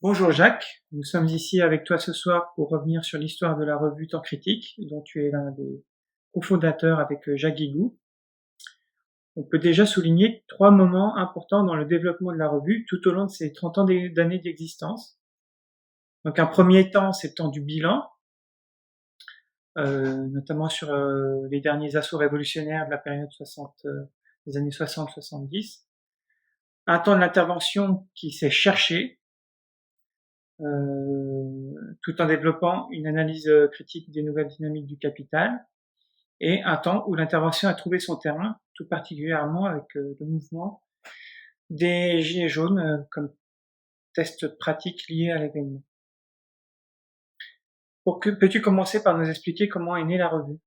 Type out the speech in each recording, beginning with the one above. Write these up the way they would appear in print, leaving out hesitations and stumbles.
Bonjour Jacques, nous sommes ici avec toi ce soir pour revenir sur l'histoire de la revue Temps Critique, dont tu es l'un des cofondateurs avec Jacques Guigou. On peut déjà souligner trois moments importants dans le développement de la revue tout au long de ces 30 ans d'années d'existence. Donc un premier temps, c'est le temps du bilan, notamment sur les derniers assauts révolutionnaires de la période des années 60-70. Un temps de l'intervention qui s'est cherché, tout en développant une analyse critique des nouvelles dynamiques du capital, et un temps où l'intervention a trouvé son terrain, tout particulièrement avec le mouvement des Gilets jaunes comme test pratique lié à l'événement. Peux-tu commencer par nous expliquer comment est née la revue?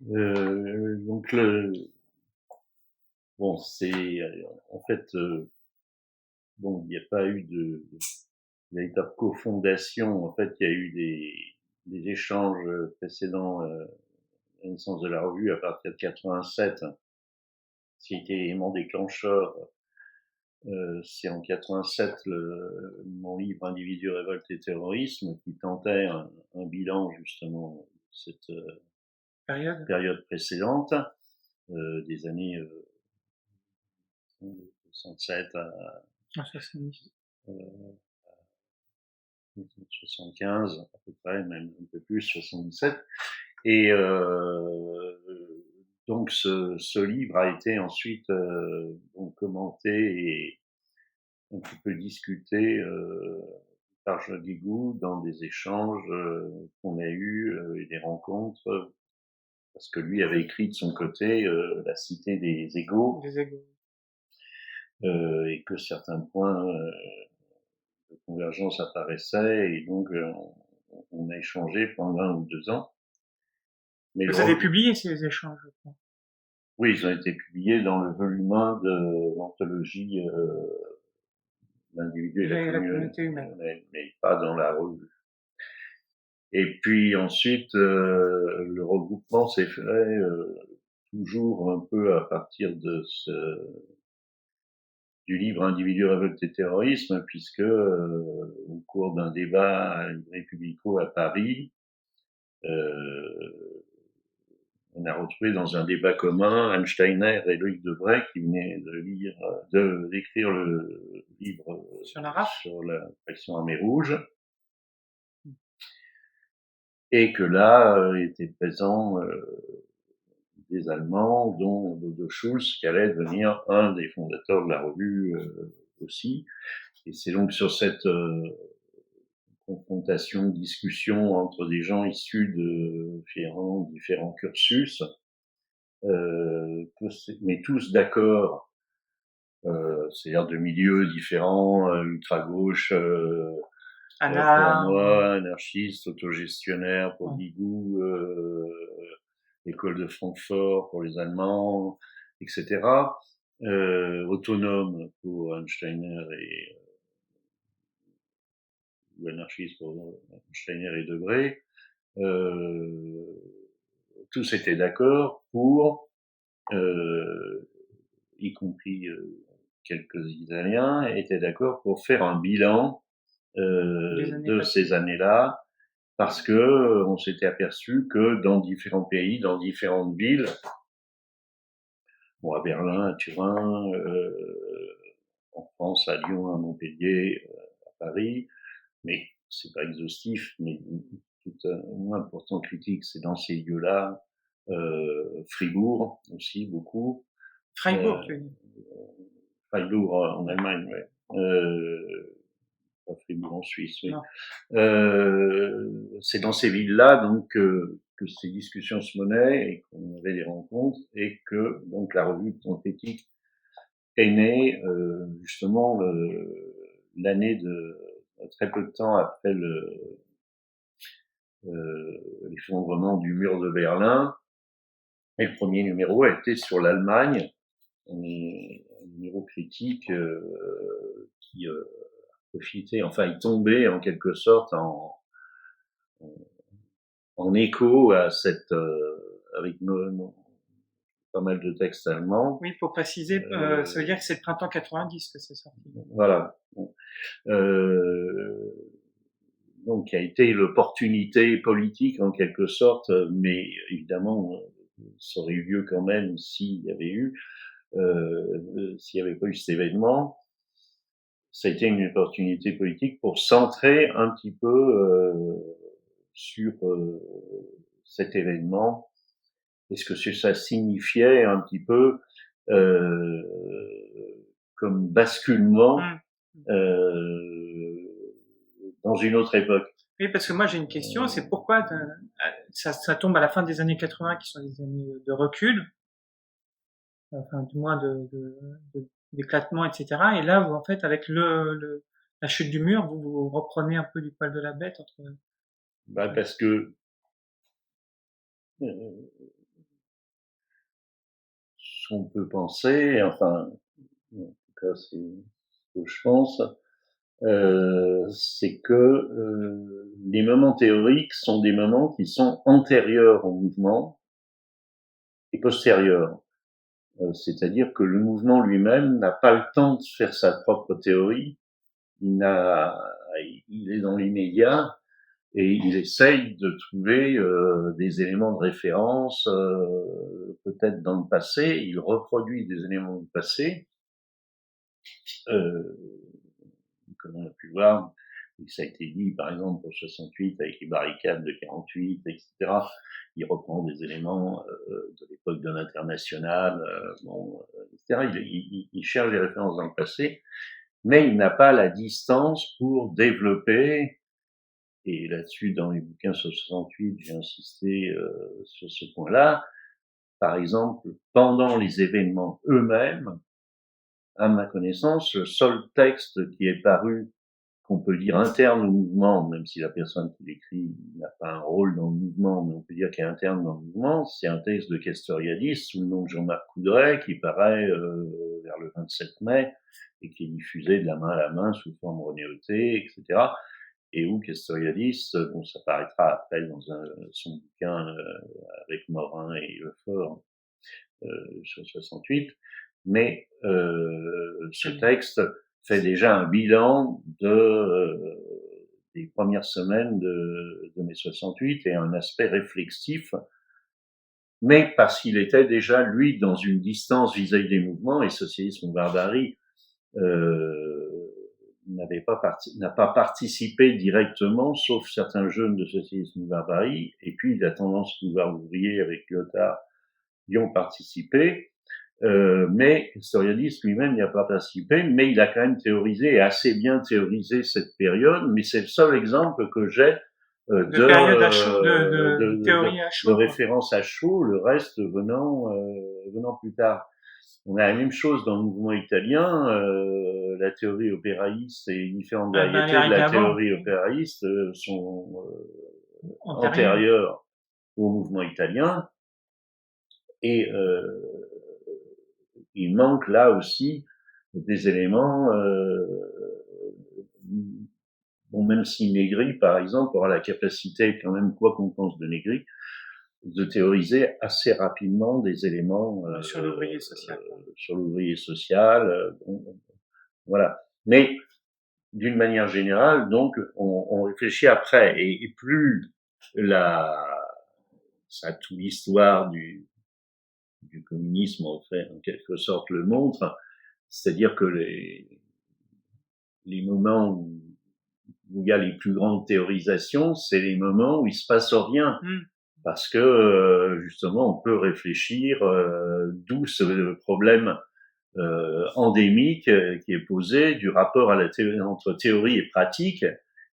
Donc bon, c'est en fait bon, il n'y a pas eu de véritable cofondation. En fait, il y a eu des échanges précédents à la naissance de la revue à partir de 87. Ce qui a été l'élément déclencheur, c'est en 87 mon livre Individus, révolte et terrorisme qui tentait un bilan justement de cette période précédente, des années 67 à 70. 75 à peu près, même un peu plus, 77. Et donc ce livre a été ensuite donc commenté et un petit peu discuté par Jacques Guigou dans des échanges qu'on a eus et des rencontres, parce que lui avait écrit de son côté La Cité des égaux, et que certains points de convergence apparaissaient, et donc on a échangé pendant 1 ou 2 ans. Mais Vous avez publié ces échanges, je crois. Oui, ils ont été publiés dans le volume 1 de l'anthologie L'individu et la communauté humaine, mais pas dans la revue. Et puis ensuite, le regroupement s'est fait toujours un peu à partir du livre Individu, révolte et terrorisme, puisque au cours d'un débat à Républico à Paris, on a retrouvé dans un débat commun Anne Steiner et Loïc Debray qui venaient d'écrire le livre sur la pression armée rouge, et que là étaient présents des Allemands, dont Bodo Schulz, qui allait devenir un des fondateurs de la revue aussi. Et c'est donc sur cette confrontation, discussion entre des gens issus de différents cursus, mais tous d'accord, c'est-à-dire de milieux différents, ultra-gauche pour moi, anarchiste, autogestionnaire pour Guigou, école de Francfort pour les Allemands, etc. Autonome pour Einsteiner ou anarchiste pour Einsteiner et Debré. Tous étaient d'accord pour, y compris quelques Italiens, étaient d'accord pour faire un bilan de ces années-là, parce que on s'était aperçu que dans différents pays, dans différentes villes, bon, à Berlin, à Turin, en France, à Lyon, à Montpellier, à Paris, mais c'est pas exhaustif, mais tout moins important critique, c'est dans ces lieux-là, Fribourg aussi beaucoup. Freiburg, tu veux dire. Freiburg en Allemagne, ouais. Pas Fribourg en Suisse, oui. C'est dans ces villes-là donc que ces discussions se menaient et qu'on avait des rencontres, et que donc la revue Temps Critique est née justement l'année de très peu de temps après l'effondrement du mur de Berlin. Et le premier numéro a été sur l'Allemagne, un numéro critique qui profitait, enfin il tombait en quelque sorte en écho à cette avec pas mal de textes allemands. Oui, pour préciser, ça veut dire que c'est le printemps 90 que c'est sorti. Voilà. Donc, qui a été l'opportunité politique en quelque sorte, mais évidemment, ça aurait eu lieu quand même s'il y avait eu, s'il n'y avait pas eu cet événement. Ça a été une opportunité politique pour centrer un petit peu sur cet événement et ce que ça signifiait un petit peu comme basculement dans une autre époque. Oui, parce que moi j'ai une question, c'est pourquoi ça tombe à la fin des années 80 qui sont des années de recul, enfin du moins d'éclatement, etc. Et là, vous, en fait, avec la chute du mur, vous reprenez un peu du poil de la bête entre. Parce que ce qu'on peut penser, enfin, en tout cas, c'est ce que je pense, c'est que les moments théoriques sont des moments qui sont antérieurs au mouvement et postérieurs. C'est-à-dire que le mouvement lui-même n'a pas le temps de faire sa propre théorie, il est dans l'immédiat et il essaye de trouver des éléments de référence, peut-être dans le passé, il reproduit des éléments du passé, comme on a pu voir, ça a été dit par exemple pour 68 avec les barricades de 48, etc. Il reprend des éléments de l'époque de l'international, etc. Il cherche des références dans le passé, mais il n'a pas la distance pour développer, et là-dessus dans les bouquins sur 68 j'ai insisté sur ce point-là, par exemple pendant les événements eux-mêmes, à ma connaissance, le seul texte qui est paru qu'on peut dire interne au mouvement, même si la personne qui l'écrit n'a pas un rôle dans le mouvement, mais on peut dire qu'il est interne dans le mouvement, c'est un texte de Castoriadis sous le nom de Jean-Marc Coudray qui paraît vers le 27 mai et qui est diffusé de la main à la main sous forme renéotée, etc. Et où Castoriadis, bon, ça paraîtra après dans son bouquin avec Morin et Lefort sur 68, mais ce texte fait déjà un bilan des premières semaines de mai 68 et un aspect réflexif, mais parce qu'il était déjà, lui, dans une distance vis-à-vis des mouvements, et Socialisme ou Barbarie n'a pas participé directement, sauf certains jeunes de Socialisme ou Barbarie, et puis la tendance pouvoir ouvrier avec Lyotard y ont participé. Mais Castoriadis lui-même n'y a pas participé, mais il a quand même théorisé et assez bien théorisé cette période, mais c'est le seul exemple que j'ai de période à chaud, de théorie à chaud, de référence à chaud, le reste venant plus tard. On a la même chose dans le mouvement italien, la théorie opéraïste et différentes variétés de la théorie opéraïste sont antérieures au mouvement italien, et il manque là aussi des éléments, bon, même si Negri, par exemple, aura la capacité, quand même, quoi qu'on pense de Negri, de théoriser assez rapidement des éléments sur l'ouvrier social. Sur l'ouvrier social, voilà. Mais d'une manière générale, donc, on réfléchit après, et plus toute l'histoire du communisme, en fait, en quelque sorte, le montre, c'est-à-dire que les moments où il y a les plus grandes théorisations, c'est les moments où il se passe rien. Parce que, justement, on peut réfléchir d'où ce problème endémique qui est posé du rapport à entre théorie et pratique,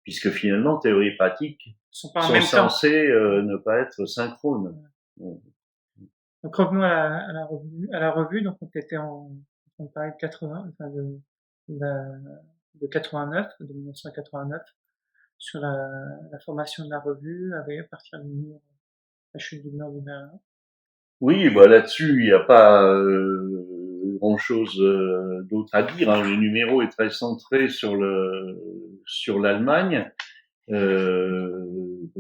puisque finalement, théorie et pratique sont censés ne pas être synchrones. Donc revenons à la revue. Donc on était on parlait de 80, enfin de 89, de 1989, sur la formation de la revue avec à partir du mur, la chute du mur de Berlin. Oui, bah là-dessus, il n'y a pas grand-chose d'autre à dire. Hein. Le numéro est très centré sur l'Allemagne.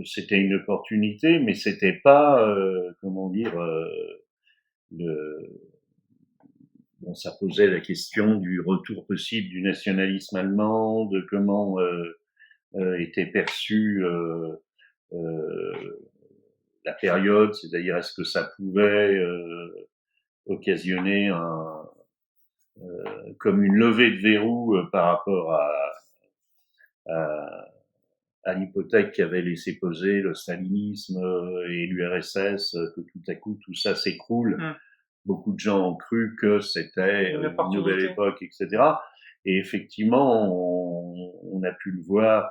C'était une opportunité, mais c'était pas, comment dire, bon, ça posait la question du retour possible du nationalisme allemand, de comment était perçue la période, c'est-à-dire est-ce que ça pouvait occasionner comme une levée de verrou par rapport à, à l'hypothèque qu'avait laissé poser le stalinisme et l'URSS, que tout à coup tout ça s'écroule. Beaucoup de gens ont cru que c'était une nouvelle époque, etc. Et effectivement, on a pu le voir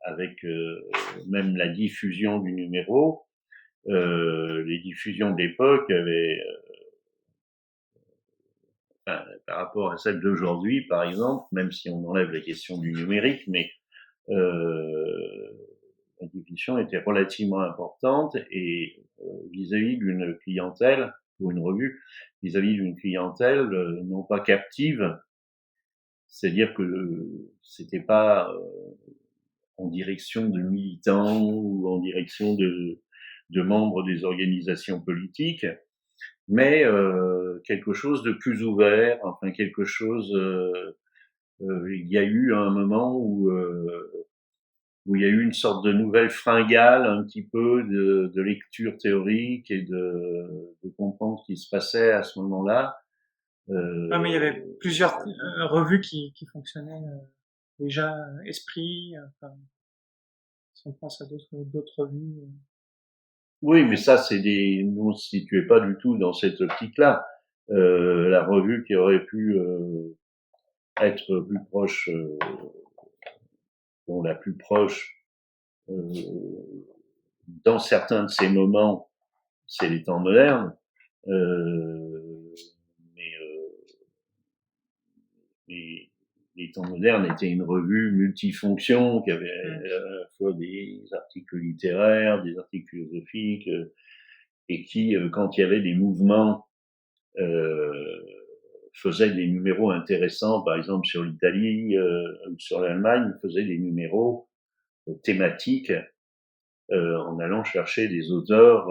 avec même la diffusion du numéro. Les diffusions d'époque avaient, par rapport à celles d'aujourd'hui, par exemple, même si on enlève la question du numérique, mais la diffusion était relativement importante et vis-à-vis d'une clientèle, ou une revue, vis-à-vis d'une clientèle non pas captive, c'est-à-dire que c'était pas en direction de militants ou en direction de membres des organisations politiques, mais quelque chose de plus ouvert, enfin quelque chose. Il y a eu un moment où il y a eu une sorte de nouvelle fringale, un petit peu de lecture théorique et de comprendre ce qui se passait à ce moment-là. Mais il y avait plusieurs revues qui fonctionnaient déjà, Esprit, enfin, si on pense à d'autres revues. Oui, mais ça, nous on se situait pas du tout dans cette optique-là. La revue qui aurait pu être plus proche, bon, la plus proche, dans certains de ces moments, c'est les temps modernes. Mais les temps modernes étaient une revue multifonction qui avait à la fois des articles littéraires, des articles philosophiques, et qui, quand il y avait des mouvements, faisait des numéros intéressants, par exemple sur l'Italie ou sur l'Allemagne, faisait des numéros thématiques en allant chercher des auteurs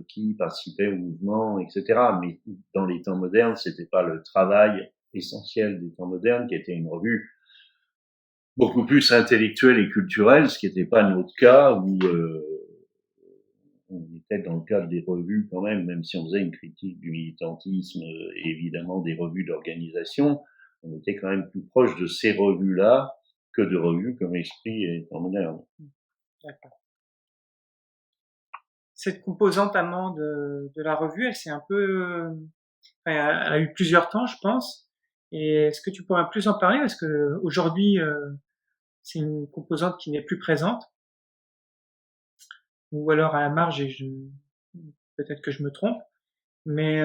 qui participaient au mouvement, etc. Mais dans les temps modernes, c'était pas le travail essentiel des temps modernes, qui était une revue beaucoup plus intellectuelle et culturelle, ce qui n'était pas notre cas, où on était dans le cadre des revues quand même si on faisait une critique du militantisme et évidemment des revues d'organisation, on était quand même plus proche de ces revues-là que de revues comme Esprit et Temps moderne. D'accord. Cette composante amont de la revue, elle s'est un peu, elle a eu plusieurs temps, je pense. Et est-ce que tu pourrais plus en parler? Parce que aujourd'hui, c'est une composante qui n'est plus présente. Ou alors à la marge, peut-être que je me trompe. Mais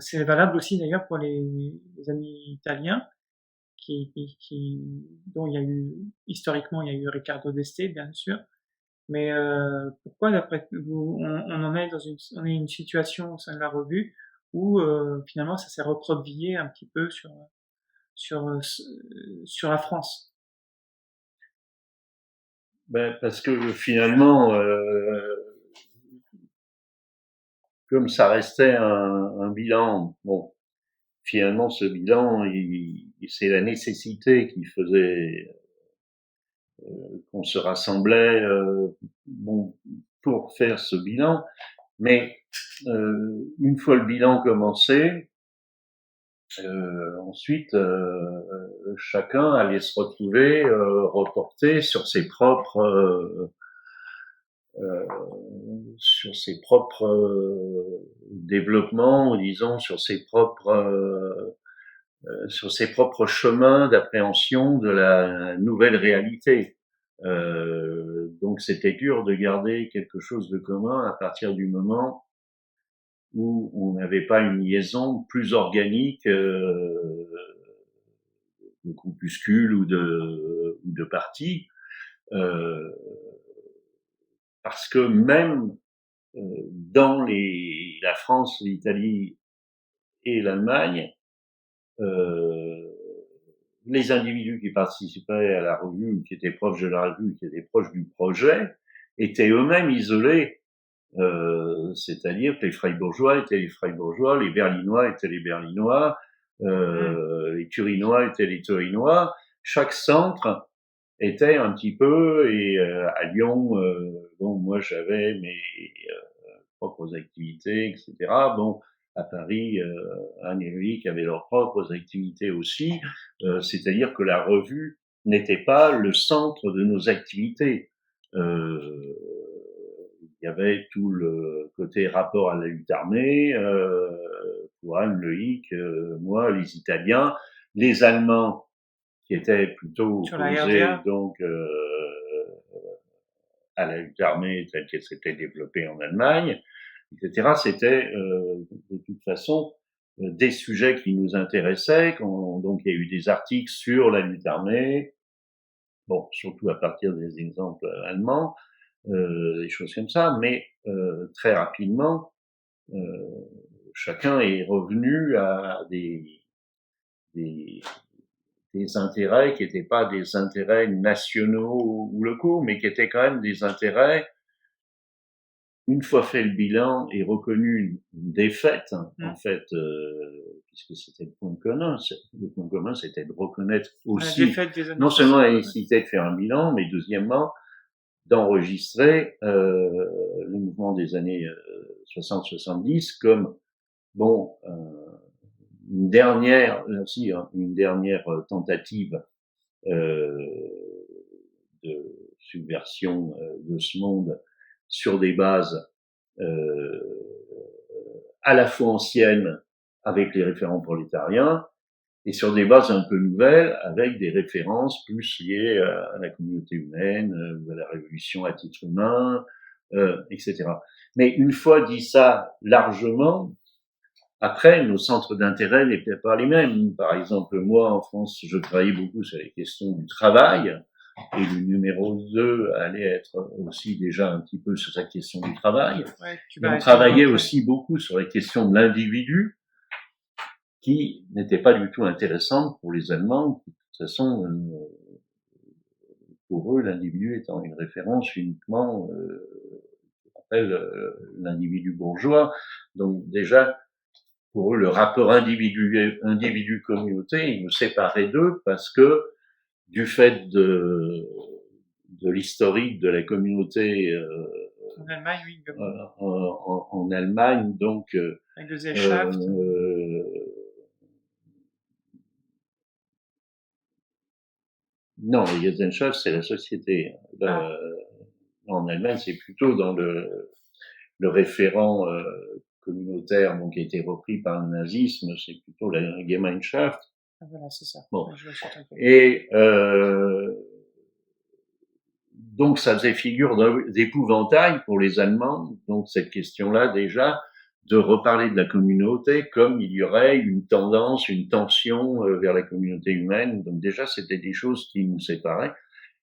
c'est valable aussi d'ailleurs pour les amis italiens dont il y a eu historiquement il y a eu Riccardo d'Este bien sûr. Mais pourquoi d'après vous on en est on est une situation au sein de la revue où finalement ça s'est recroquevillé un petit peu sur sur la France. Ben, parce que finalement, comme ça restait un bilan, bon, finalement ce bilan, c'est la nécessité qui faisait qu'on se rassemblait bon, pour faire ce bilan. Mais une fois le bilan commencé, ensuite chacun allait se retrouver reporté sur ses propres développements, ou disons sur ses propres chemins d'appréhension de la nouvelle réalité. Donc c'était dur de garder quelque chose de commun à partir du moment où on n'avait pas une liaison plus organique de groupuscules ou de partis, parce que même dans la France, l'Italie et l'Allemagne, les individus qui participaient à la revue, qui étaient proches de la revue, qui étaient proches du projet, étaient eux-mêmes isolés C'est-à-dire que les Freiburgeois étaient les Freiburgeois, les Berlinois étaient les Berlinois, les Turinois étaient les Turinois. Chaque centre était un petit peu, et à Lyon, bon, moi j'avais mes propres activités, etc. Bon, à Paris, Anne et Loïc avaient leurs propres activités aussi, c'est-à-dire que la revue n'était pas le centre de nos activités. Il y avait tout le côté rapport à la lutte armée, pour Anne, Loïc, moi, les Italiens, les Allemands qui étaient plutôt Sur la opposés RDA. donc à la lutte armée telle qu'elle s'était développée en Allemagne, etc. C'était de toute façon des sujets qui nous intéressaient. Donc il y a eu des articles sur la lutte armée, bon, surtout à partir des exemples allemands, des choses comme ça, mais très rapidement, euh, chacun est revenu à des, des intérêts qui n'étaient pas des intérêts nationaux ou locaux, mais qui étaient quand même des intérêts, une fois fait le bilan et reconnu une défaite, en fait, puisque c'était le point commun, c'était de reconnaître La aussi, défaite des années non seulement 60. la nécessité de faire un bilan, mais deuxièmement, d'enregistrer le mouvement des années 60-70 comme, bon, une dernière, aussi, hein, une dernière tentative euh, de subversion de ce monde sur des bases euh, à la fois anciennes avec les référents prolétariens et sur des bases un peu nouvelles avec des références plus liées à la communauté humaine ou à la révolution à titre humain, etc. Mais une fois dit ça largement, après, nos centres d'intérêt n'étaient pas les mêmes. Par exemple, moi, en France, je travaillais beaucoup sur les questions du travail, et le numéro 2 allait être aussi déjà un petit peu sur cette question du travail. Ouais, Et on travaillait aussi beaucoup sur les questions de l'individu, qui n'étaient pas du tout intéressantes pour les Allemands. De toute façon, pour eux, l'individu étant une référence uniquement, appelle l'individu bourgeois. Donc déjà, pour eux, le rapport individu-communauté, il nous séparait d'eux parce que du fait de l'historique de la communauté en Allemagne, oui. en Allemagne, donc Avec le Gesellschaft. Non, les Gesellschaft, c'est la société. En Allemagne, c'est plutôt dans le référent communautaire, donc qui a été repris par le nazisme, c'est plutôt la Gemeinschaft. Ah, voilà, c'est ça. Bon. Ouais, je vois Et donc ça faisait figure d'épouvantail pour les Allemands, donc cette question-là déjà, de reparler de la communauté comme il y aurait une tendance, une tension vers la communauté humaine. Donc déjà, c'était des choses qui nous séparaient,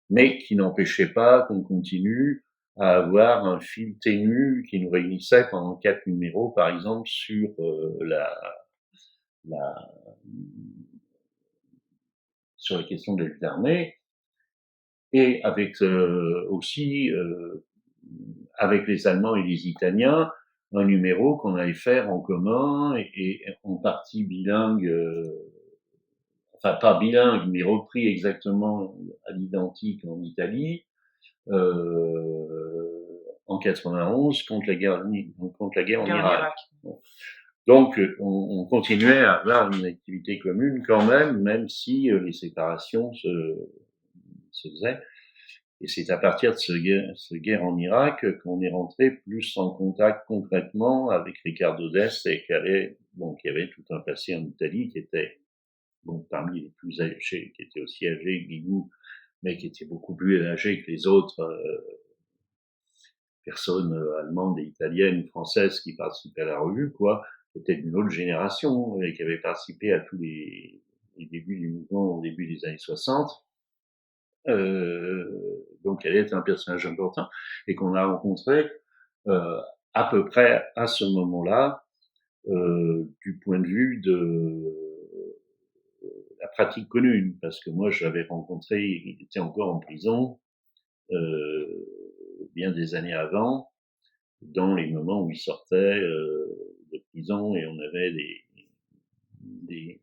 mais qui n'empêchaient pas qu'on continue à avoir un fil ténu qui nous réunissait pendant 4 numéros, par exemple, sur sur la question de la lutte armée, et avec aussi avec les Allemands et les Italiens, un numéro qu'on allait faire en commun et en partie bilingue, enfin pas bilingue, mais repris exactement à l'identique en Italie, en 91 contre la guerre en Irak. Donc on continuait à avoir une activité commune quand même si les séparations se faisaient. Et c'est à partir de ce guerre en Irak qu'on est rentré plus en contact concrètement avec Ricardo Dest et qui avait tout un passé en Italie, qui était, bon, parmi les plus âgés, qui était aussi âgé, Guigou, mais qui était beaucoup plus âgé que les autres personnes allemandes et italiennes ou françaises qui participaient à la revue, quoi, qui étaient d'une autre génération et qui avaient participé à tous les débuts du mouvement au début des années 60. Donc elle est un personnage important et qu'on a rencontré à peu près à ce moment-là du point de vue de la pratique commune, parce que moi je l'avais rencontré, il était encore en prison bien des années avant, dans les moments où il sortait de prison, et on avait des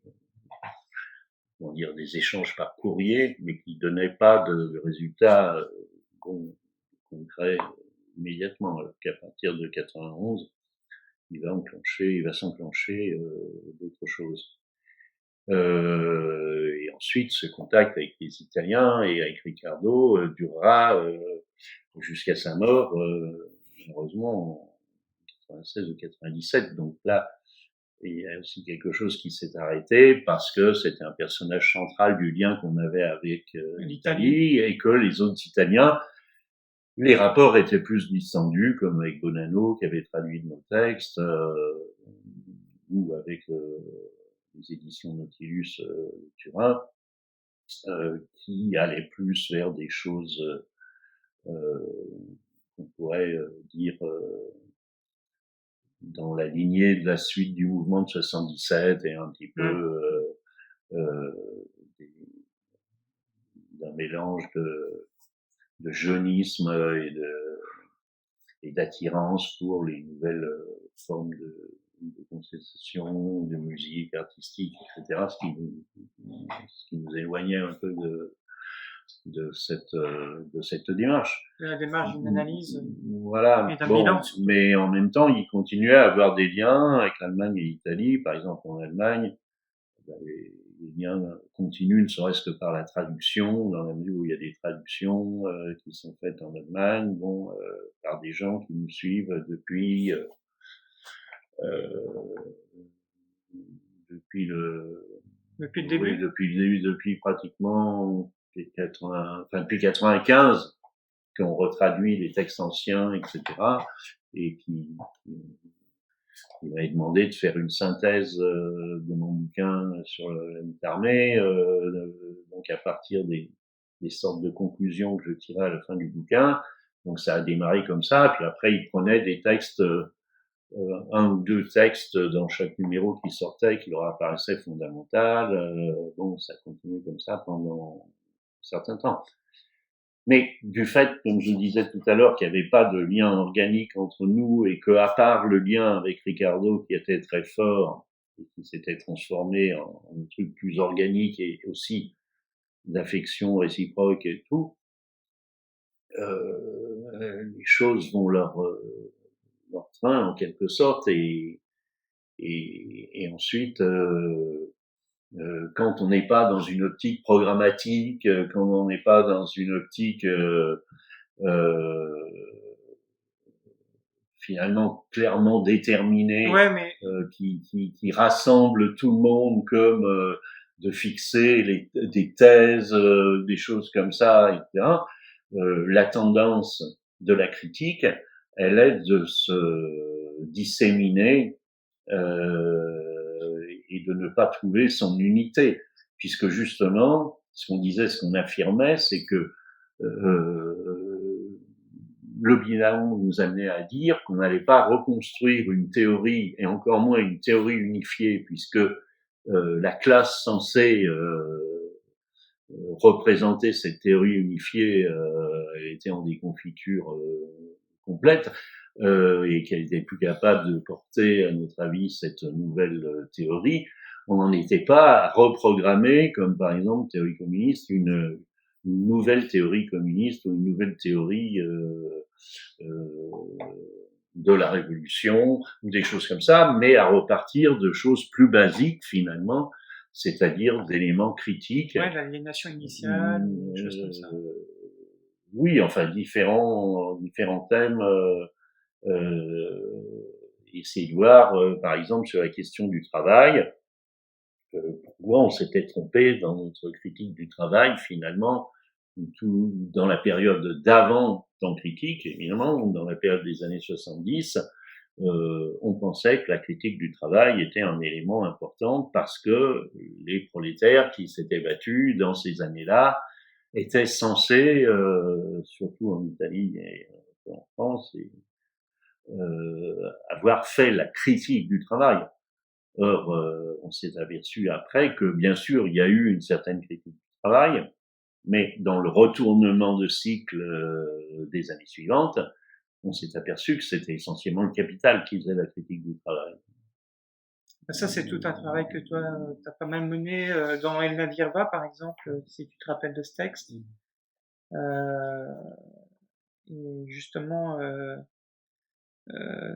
comment dire, des échanges par courrier, mais qui donnaient pas de résultats concrets immédiatement. Alors qu'à partir de 91, il va s'enclencher d'autres choses. Et ensuite, ce contact avec les Italiens et avec Riccardo durera jusqu'à sa mort, malheureusement en 96 ou 97. Donc là, il y a aussi quelque chose qui s'est arrêté parce que c'était un personnage central du lien qu'on avait avec l'Italie, et que les autres Italiens, les rapports étaient plus distendus, comme avec Bonanno qui avait traduit de nos textes, ou avec les éditions Nautilus de Turin, qui allaient plus vers des choses qu'on pourrait dire dans la lignée de la suite du mouvement de 77 et un petit peu d'un mélange de jeunisme et d'attirance pour les nouvelles formes de conception, de musique artistique, etc. Ce qui nous éloignait un peu de cette démarche. De la démarche d'une analyse. Voilà. Et d'un bilan. Mais en même temps, il continuait à avoir des liens avec l'Allemagne et l'Italie. Par exemple, en Allemagne, les liens continuent, ne serait-ce que par la traduction, dans la mesure où il y a des traductions qui sont faites en Allemagne, par des gens qui nous suivent depuis le début. Oui, depuis le début, depuis pratiquement depuis 95, qu'on retraduit les textes anciens, etc. Et qui m'avait demandé de faire une synthèse de mon bouquin sur la lutte armée, donc à partir des sortes de conclusions que je tirais à la fin du bouquin. Donc ça a démarré comme ça, puis après il prenait des textes, un ou deux textes dans chaque numéro qui sortait, qui leur apparaissait fondamental. Ça continue comme ça pendant un certain temps. Mais du fait, comme je disais tout à l'heure, qu'il n'y avait pas de lien organique entre nous, et que à part le lien avec Riccardo qui était très fort et qui s'était transformé en un truc plus organique et aussi d'affection réciproque et tout, les choses vont leur train en quelque sorte, et ensuite quand on n'est pas dans une optique programmatique, quand on n'est pas dans une optique finalement clairement déterminée, qui rassemble tout le monde, comme de fixer des thèses, des choses comme ça, etc. La tendance de la critique, elle est de se disséminer et de ne pas trouver son unité, puisque justement, ce qu'on affirmait, c'est que le bilan nous amenait à dire qu'on n'allait pas reconstruire une théorie, et encore moins une théorie unifiée, puisque la classe censée représenter cette théorie unifiée était en déconfiture complète, et qu'elle était plus capable de porter, à notre avis, cette nouvelle théorie. On n'en était pas à reprogrammer, comme par exemple théorie communiste, une nouvelle théorie communiste ou une nouvelle théorie de la révolution, ou des choses comme ça, mais à repartir de choses plus basiques finalement, c'est-à-dire d'éléments critiques. Ouais, l'aliénation initiale, des choses comme ça. Oui, enfin différents thèmes. Essayer de voir, par exemple, sur la question du travail, pourquoi on s'était trompé dans notre critique du travail, finalement, tout dans la période d'avant temps critique, évidemment, dans la période des années 70, on pensait que la critique du travail était un élément important parce que les prolétaires qui s'étaient battus dans ces années-là étaient censés, surtout en Italie et en France, avoir fait la critique du travail. Or, on s'est aperçu après que, bien sûr, il y a eu une certaine critique du travail, mais dans le retournement de cycle des années suivantes, on s'est aperçu que c'était essentiellement le capital qui faisait la critique du travail. Ça, c'est tout un travail que toi, t'as pas mal mené dans El Nadirva, par exemple, si tu te rappelles de ce texte. Et justement,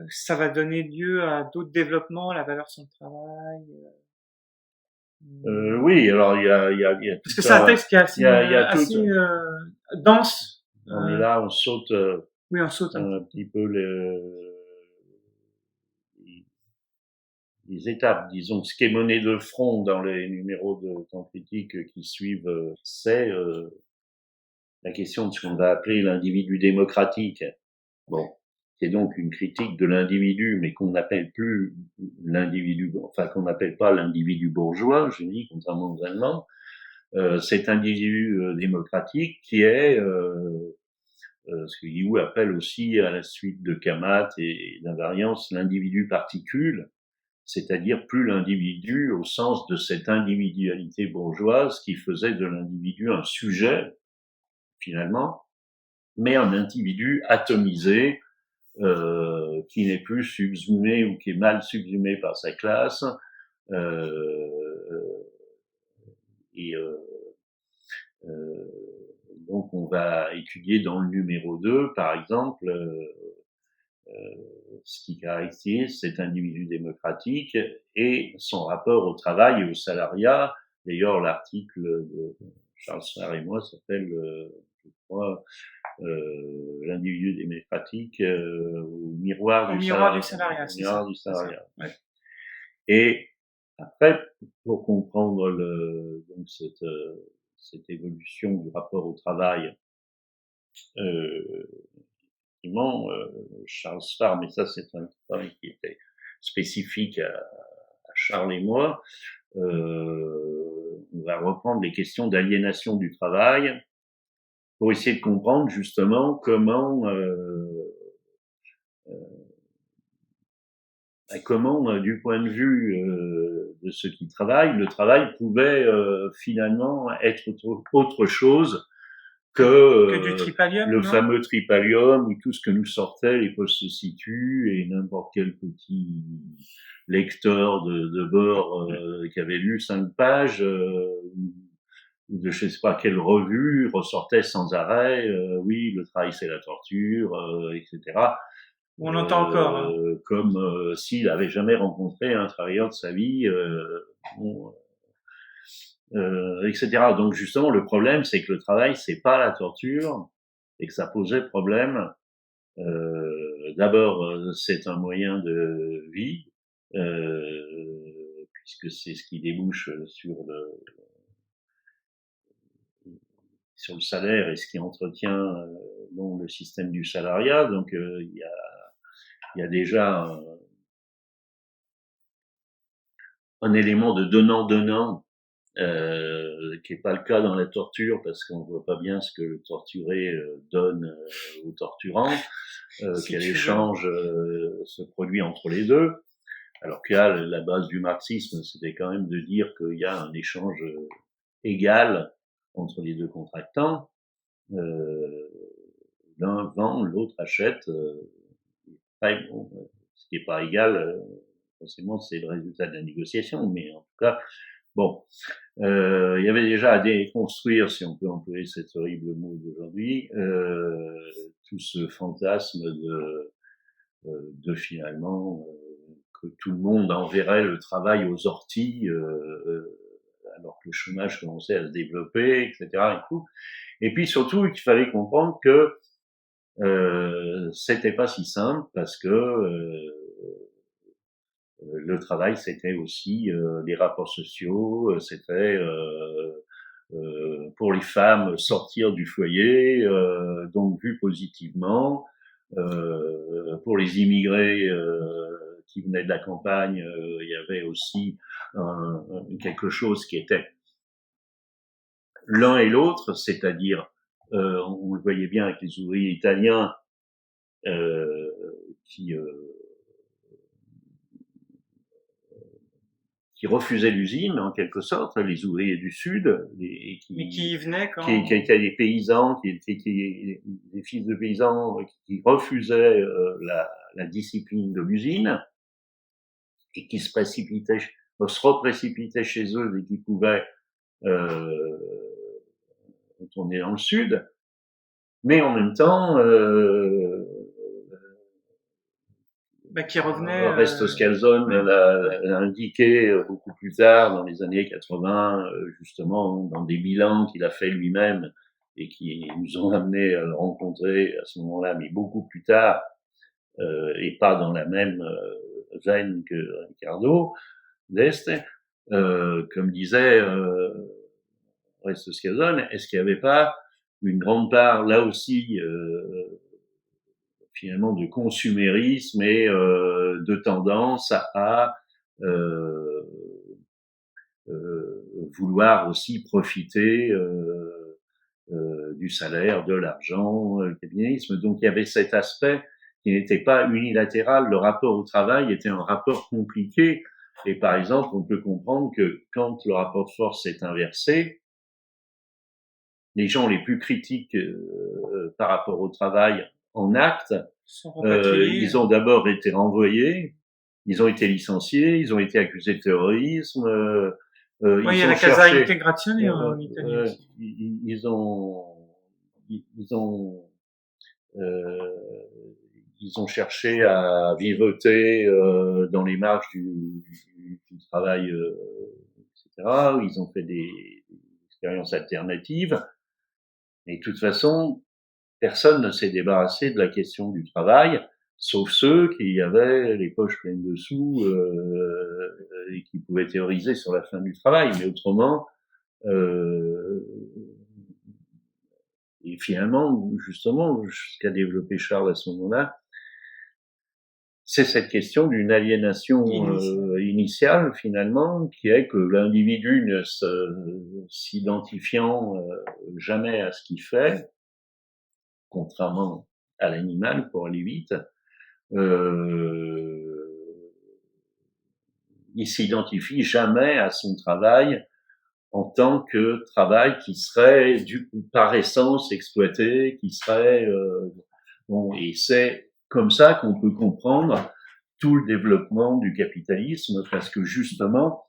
ça va donner lieu à d'autres développements, la valeur sur le travail. Oui, alors il y a Parce tout que c'est un texte qui est assez, il y a tout. assez dense. On est là, on saute Oui, on saute un petit peu les étapes. Disons que ce qui est mené de front dans les numéros de Temps Critique qui suivent, c'est la question de ce qu'on va appeler l'individu démocratique. Bon, c'est donc une critique de l'individu, mais qu'on n'appelle plus l'individu, enfin qu'on n'appelle pas l'individu bourgeois, je dis, contrairement aux Allemands. Cet individu démocratique qui est ce que Guillou appelle aussi, à la suite de Kamat et d'invariance, l'individu particule, c'est-à-dire plus l'individu au sens de cette individualité bourgeoise qui faisait de l'individu un sujet, finalement, mais un individu atomisé, qui n'est plus subsumé ou qui est mal subsumé par sa classe, et donc on va étudier dans le numéro 2, par exemple, ce qui caractérise cet individu démocratique et son rapport au travail et au salariat. D'ailleurs, l'article de Charles Sarr et moi s'appelle, je crois, l'individu démocratique au miroir du salariat. Au miroir du salariat. Ouais. Et après, pour comprendre donc cette évolution du rapport au travail, effectivement, Charles Farr, mais ça c'est un travail qui était spécifique à Charles et moi, on va reprendre les questions d'aliénation du travail pour essayer de comprendre justement comment du point de vue de ceux qui travaillent, le travail pouvait finalement être autre chose que du tripalium, le non fameux tripalium où tout ce que nous sortait les postes se situent et n'importe quel petit lecteur de bord qui avait lu 5 pages ou de je sais pas quelle revue ressortait sans arrêt oui le travail c'est la torture etc. On l'entend encore. Hein. Comme s'il avait jamais rencontré un travailleur de sa vie bon, etc. Donc justement, le problème, c'est que le travail, c'est pas la torture, et que ça posait problème. D'abord, c'est un moyen de vie, puisque c'est ce qui débouche sur le salaire et ce qui entretient le système du salariat. Donc il y a déjà un élément de donnant-donnant qui est pas le cas dans la torture parce qu'on voit pas bien ce que le torturé donne au torturant, quel échange se produit entre les deux. Alors qu'il y a la base du marxisme, c'était quand même de dire qu'il y a un échange égal entre les deux contractants. L'un vend, l'autre achète. Bon, ce qui est pas égal, forcément, c'est le résultat de la négociation, mais en tout cas, bon, il y avait déjà à déconstruire, si on peut employer cet horrible mot d'aujourd'hui, tout ce fantasme de finalement que tout le monde enverrait le travail aux orties, alors que le chômage commençait à se développer, etc. Et tout. Et puis surtout, il fallait comprendre que c'était pas si simple parce que le travail, c'était aussi les rapports sociaux, c'était pour les femmes sortir du foyer, donc vu positivement. Pour les immigrés qui venaient de la campagne, il y avait aussi quelque chose qui était l'un et l'autre, c'est-à-dire, on le voyait bien avec les ouvriers italiens euh, qui qui refusaient l'usine, en quelque sorte, les ouvriers du Sud, mais qui y venaient quand... qui étaient des paysans, des fils de paysans qui refusaient la discipline de l'usine et qui se reprécipitaient chez eux dès qu'ils pouvaient retourner dans le Sud. Mais en même temps, qui revenait. Orestes Scalzone l'a indiqué beaucoup plus tard, dans les années 80, justement, dans des bilans qu'il a fait lui-même et qui nous ont amené à le rencontrer à ce moment-là, mais beaucoup plus tard, et pas dans la même veine que Ricardo d'Este, comme disait Orestes Scalzone, est-ce qu'il n'y avait pas une grande part, là aussi, finalement de consumérisme et de tendance à vouloir aussi profiter du salaire, de l'argent, le capitalisme. Donc il y avait cet aspect qui n'était pas unilatéral. Le rapport au travail était un rapport compliqué. Et par exemple, on peut comprendre que quand le rapport de force est inversé, les gens les plus critiques par rapport au travail en acte, ils ont d'abord été renvoyés, ils ont été licenciés, ils ont été accusés de terrorisme. Il y a la Casa Integrazione en Italie. Ils ont cherché à vivoter dans les marges du travail, etc. Ils ont fait des expériences alternatives. Et de toute façon, personne ne s'est débarrassé de la question du travail, sauf ceux qui avaient les poches pleines de sous et qui pouvaient théoriser sur la fin du travail. Mais autrement, et finalement, justement, ce qu'a développé Charles à ce moment-là, c'est cette question d'une aliénation initiale, finalement, qui est que l'individu ne s'identifiant jamais à ce qu'il fait, contrairement à l'animal, pour aller vite, il s'identifie jamais à son travail en tant que travail qui serait par essence exploité, qui serait bon, et c'est comme ça qu'on peut comprendre tout le développement du capitalisme, parce que justement,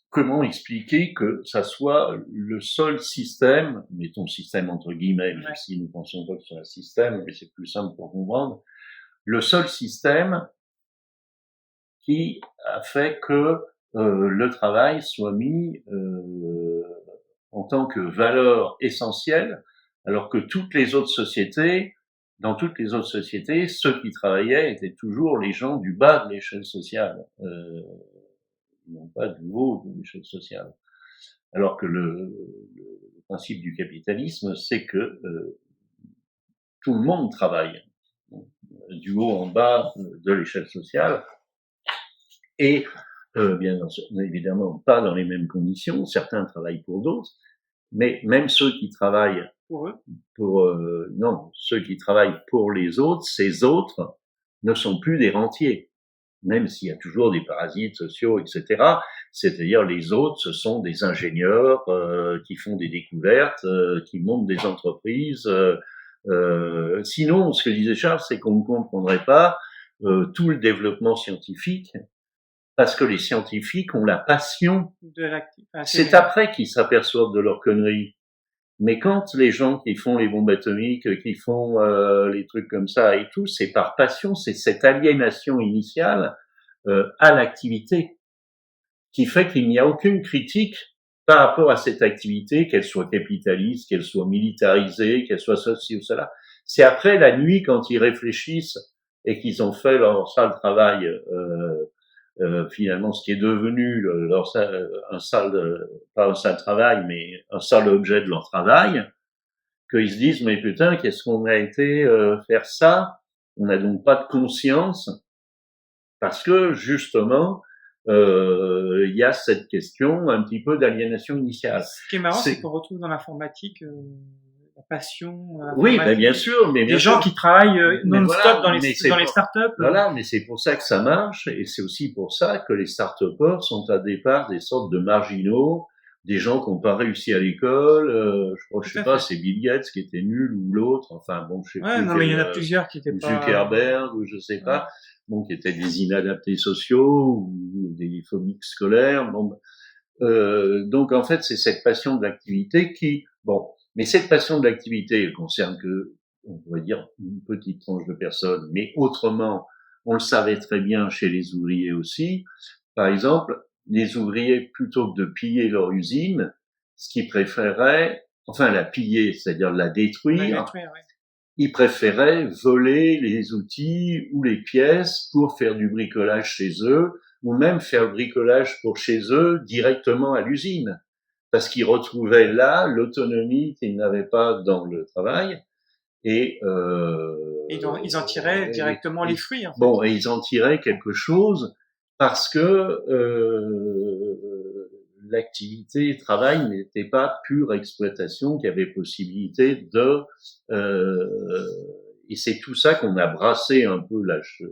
comment expliquer que ça soit le seul système, mettons système entre guillemets, même si nous pensons pas que ce soit un système, mais c'est plus simple pour comprendre, le seul système qui a fait que le travail soit mis en tant que valeur essentielle, alors que toutes les autres sociétés, dans toutes les autres sociétés, ceux qui travaillaient étaient toujours les gens du bas de l'échelle sociale, non pas du haut de l'échelle sociale. Alors que le principe du capitalisme, c'est que tout le monde travaille, du haut en bas de l'échelle sociale, et bien évidemment pas dans les mêmes conditions. Certains travaillent pour d'autres, mais même ceux qui travaillent ceux qui travaillent pour les autres, ces autres ne sont plus des rentiers, même s'il y a toujours des parasites sociaux, etc. C'est-à-dire les autres, ce sont des ingénieurs qui font des découvertes, qui montent des entreprises. Sinon, ce que disait Charles, c'est qu'on ne comprendrait pas tout le développement scientifique, parce que les scientifiques ont la passion. C'est après qu'ils s'aperçoivent de leur connerie. Mais quand les gens qui font les bombes atomiques, qui font les trucs comme ça et tout, c'est par passion, c'est cette aliénation initiale à l'activité qui fait qu'il n'y a aucune critique par rapport à cette activité, qu'elle soit capitaliste, qu'elle soit militarisée, qu'elle soit ceci ou cela. C'est après la nuit, quand ils réfléchissent et qu'ils ont fait leur sale travail, finalement, ce qui est devenu pas un sale travail, mais un sale objet de leur travail, qu'ils se disent, mais putain, qu'est-ce qu'on a été faire ça? On n'a donc pas de conscience, parce que, justement, il y a cette question un petit peu d'aliénation initiale. Ce qui est marrant, c'est qu'on retrouve dans l'informatique la passion Oui, ben bien informatique. sûr, mais Des bien gens sûr. qui travaillent Mais non-stop voilà, dans mais c'est les pour, startups. voilà, mais c'est pour ça que ça marche, et c'est aussi pour ça que les start-upers sont à départ des sortes de marginaux, des gens qui n'ont pas réussi à l'école. Je Tout sais à pas, fait. c'est Bill Gates qui était nul ou l'autre. Enfin bon, je sais Ouais, plus non, mais il quel, y en a plusieurs qui étaient ou pas. Zuckerberg ou je sais Ouais. pas, bon, qui étaient des inadaptés sociaux ou des phobiques scolaires. Bon, donc en fait, c'est cette passion de l'activité qui, bon, mais cette passion de l'activité, elle concerne que, on pourrait dire, une petite tranche de personnes, mais autrement, on le savait très bien chez les ouvriers aussi. Par exemple, les ouvriers, plutôt que de piller leur usine, ce qu'ils préféraient, enfin la piller, c'est-à-dire la On a détruire, détruit, ouais. ils préféraient voler les outils ou les pièces pour faire du bricolage chez eux, ou même faire le bricolage pour chez eux directement à l'usine, parce qu'ils retrouvaient là l'autonomie qu'ils n'avaient pas dans le travail, et, Ils en tiraient directement les fruits, en fait. bon, et ils en tiraient quelque chose parce que l'activité travail n'était pas pure exploitation, qu'il y avait possibilité de et c'est tout ça qu'on a brassé un peu là. Je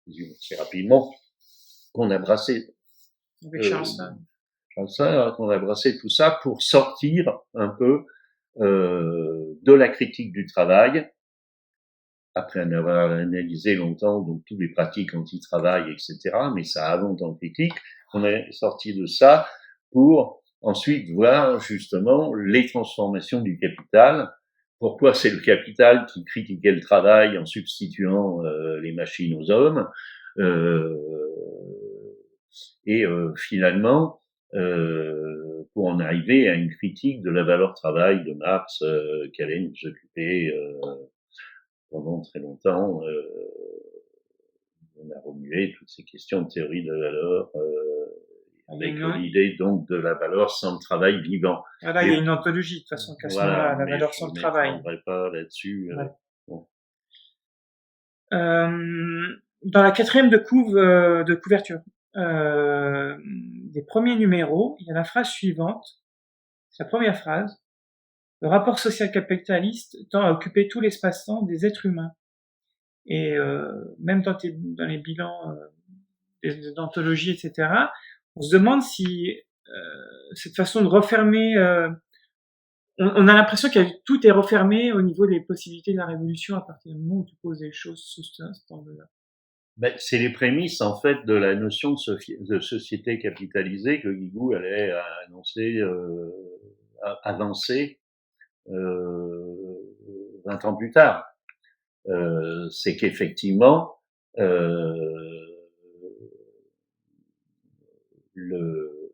résume assez rapidement qu'on a brassé Avec Charles. ça, qu'on a brassé tout ça pour sortir un peu de la critique du travail, après en avoir analysé longtemps donc toutes les pratiques anti-travail, etc. Mais ça a longtemps critique. On est sorti de ça pour ensuite voir justement les transformations du capital. Pourquoi c'est le capital qui critiquait le travail en substituant les machines aux hommes, euh, et finalement pour en arriver à une critique de la valeur travail de Marx qui allait nous occuper pendant très longtemps. On a remué toutes ces questions de théorie de la valeur avec l'idée donc de la valeur sans le travail vivant. Voilà, il y a une anthologie de toute façon qu'à ce Voilà, moment-là, la mais valeur je sans ne le travail. m'étendrai pas là-dessus. Ouais. Bon. Dans la quatrième de couverture des premiers numéros, il y a la phrase suivante, c'est la première phrase. Le rapport social capitaliste tend à occuper tout l'espace-temps des êtres humains. Et même dans les bilans d'anthologie, etc., on se demande si cette façon de refermer, on a l'impression que tout est refermé au niveau des possibilités de la révolution à partir du moment où tu poses les choses sous cet angle-là. Ben, c'est les prémices en fait de la notion de société capitalisée que Guigou allait annoncer, avancer 20 ans plus tard. C'est qu'effectivement le,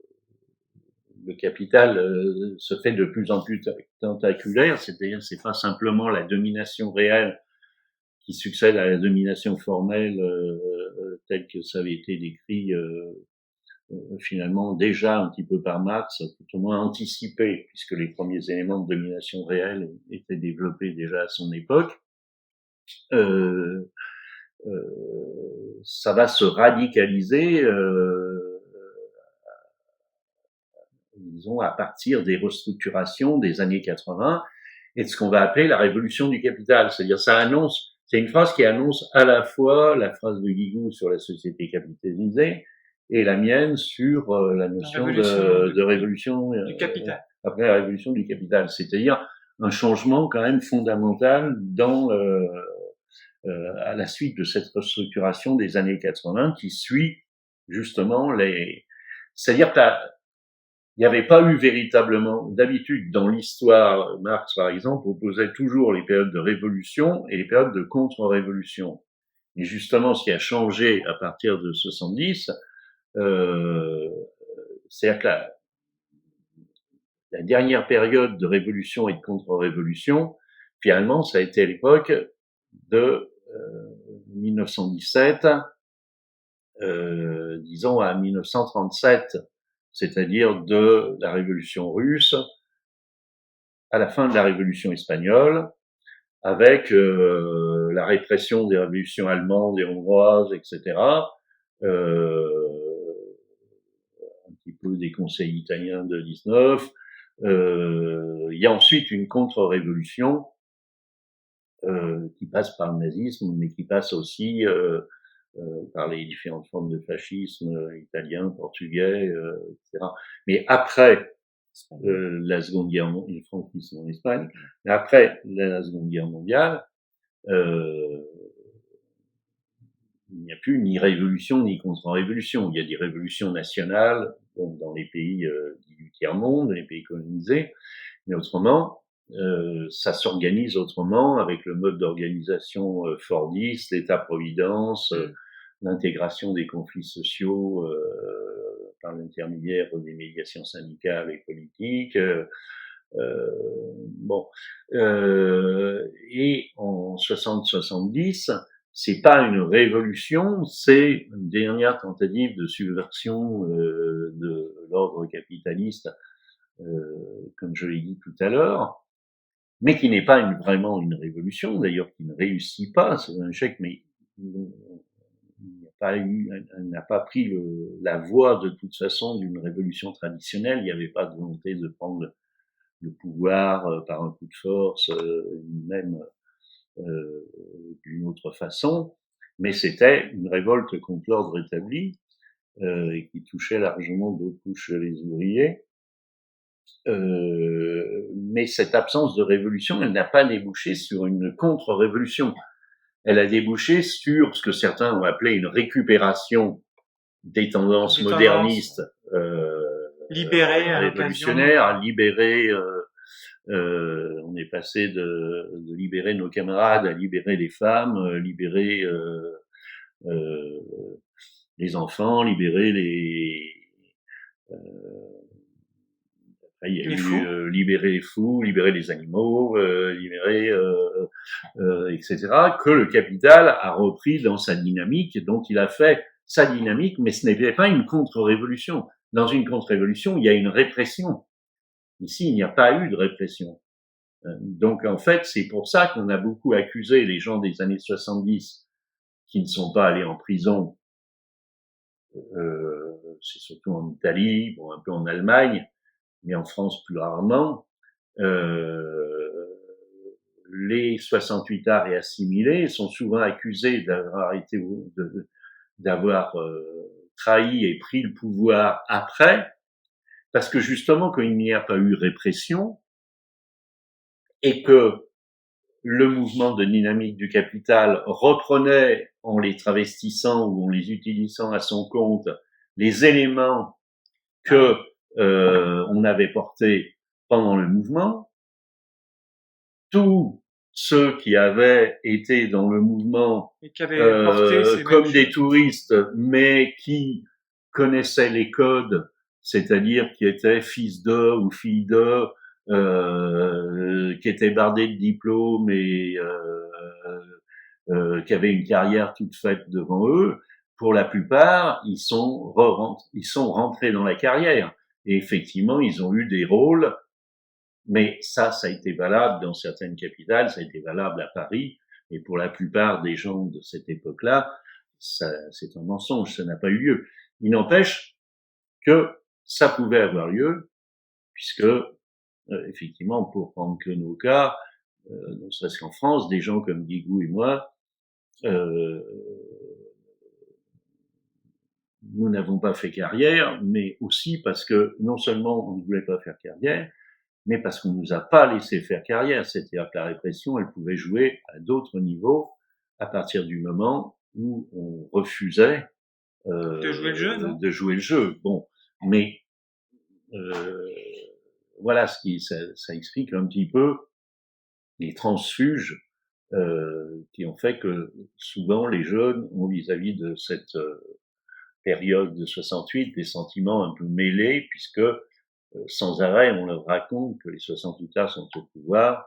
le capital se fait de plus en plus tentaculaire, c'est-à-dire c'est pas simplement la domination réelle qui succède à la domination formelle telle que ça avait été décrit finalement déjà un petit peu par Marx, tout au moins anticipé, puisque les premiers éléments de domination réelle étaient développés déjà à son époque. Ça va se radicaliser, disons, à partir des restructurations des années 80 et de ce qu'on va appeler la révolution du capital. C'est-à-dire, ça annonce, c'est une phrase qui annonce à la fois la phrase de Guigou sur la société capitalisée et la mienne sur la notion de révolution du capital. Après la révolution du capital. C'est-à-dire un changement quand même fondamental dans à la suite de cette restructuration des années 80 qui suit justement c'est-à-dire qu'il n'y avait pas eu véritablement, d'habitude dans l'histoire, Marx par exemple opposait toujours les périodes de révolution et les périodes de contre-révolution. Et justement, ce qui a changé à partir de 70, c'est-à-dire que la dernière période de révolution et de contre-révolution, finalement, ça a été à l'époque de 1917, disons à 1937, c'est-à-dire de la révolution russe à la fin de la révolution espagnole, avec la répression des révolutions allemandes et hongroises, etc., un petit peu des conseils italiens de 19, il il y a ensuite une contre-révolution qui passe par le nazisme, mais qui passe aussi par les différentes formes de fascisme italien, portugais, etc. Mais après la Seconde Guerre mondiale, le franquisme en Espagne, mais après la Seconde Guerre mondiale, euh, il n'y a plus ni révolution ni contre-révolution. Il y a des révolutions nationales dans les pays du tiers-monde, les pays colonisés, mais autrement, ça s'organise autrement avec le mode d'organisation fordiste, l'État-providence, l'intégration des conflits sociaux par l'intermédiaire des médiations syndicales et politiques. Bon, et en 60-70, c'est pas une révolution, c'est une dernière tentative de subversion de l'ordre capitaliste, comme je l'ai dit tout à l'heure, mais qui n'est pas vraiment une révolution, d'ailleurs qui ne réussit pas, c'est un échec, mais elle n'a pas pris la voie de toute façon d'une révolution traditionnelle, il n'y avait pas de volonté de prendre le pouvoir par un coup de force, même d'une autre façon, mais c'était une révolte contre l'ordre établi et qui touchait largement d'autres couches les ouvriers. Mais cette absence de révolution, elle n'a pas débouché sur une contre-révolution. Elle a débouché sur ce que certains ont appelé une récupération des tendances modernistes révolutionnaires, libérées. On est passé de libérer nos camarades à libérer les femmes, libérer les enfants, libérer les il y a eu libérer les fous, libérer les animaux, libérer etc. que le capital a repris dans sa dynamique, dont il a fait sa dynamique, mais ce n'était pas une contre-révolution. Dans une contre-révolution, il y a une répression. Ici, il n'y a pas eu de répression. Donc en fait, c'est pour ça qu'on a beaucoup accusé les gens des années 70 qui ne sont pas allés en prison. C'est surtout en Italie, bon, un peu en Allemagne, mais en France plus rarement. Les 68 arts et assimilés sont souvent accusés d'avoir été, d'avoir trahi et pris le pouvoir après, parce que justement, quand il n'y a pas eu répression, et que le mouvement de dynamique du capital reprenait, en les travestissant ou en les utilisant à son compte, les éléments que on avait portés pendant le mouvement, tous ceux qui avaient été dans le mouvement comme des touristes, mais qui connaissaient les codes, c'est-à-dire qui étaient fils de ou filles de, qui étaient bardés de diplômes et qui avaient une carrière toute faite devant eux, pour la plupart, ils sont rentrés dans la carrière. Et effectivement, ils ont eu des rôles, mais ça a été valable dans certaines capitales, ça a été valable à Paris, et pour la plupart des gens de cette époque-là, c'est un mensonge, ça n'a pas eu lieu. Il n'empêche que ça pouvait avoir lieu, puisque effectivement, pour prendre que nos cas, ne serait-ce qu'en France, des gens comme Guigou et moi, nous n'avons pas fait carrière, mais aussi parce que non seulement on ne voulait pas faire carrière, mais parce qu'on nous a pas laissé faire carrière. C'est-à-dire que la répression, elle pouvait jouer à d'autres niveaux à partir du moment où on refusait de jouer le jeu, non de jouer le jeu. Bon, mais voilà ce qui ça explique un petit peu les transfuges qui ont fait que souvent les jeunes ont vis-à-vis de cette période de 68 des sentiments un peu mêlés, puisque sans arrêt on leur raconte que les 68 arts sont au pouvoir,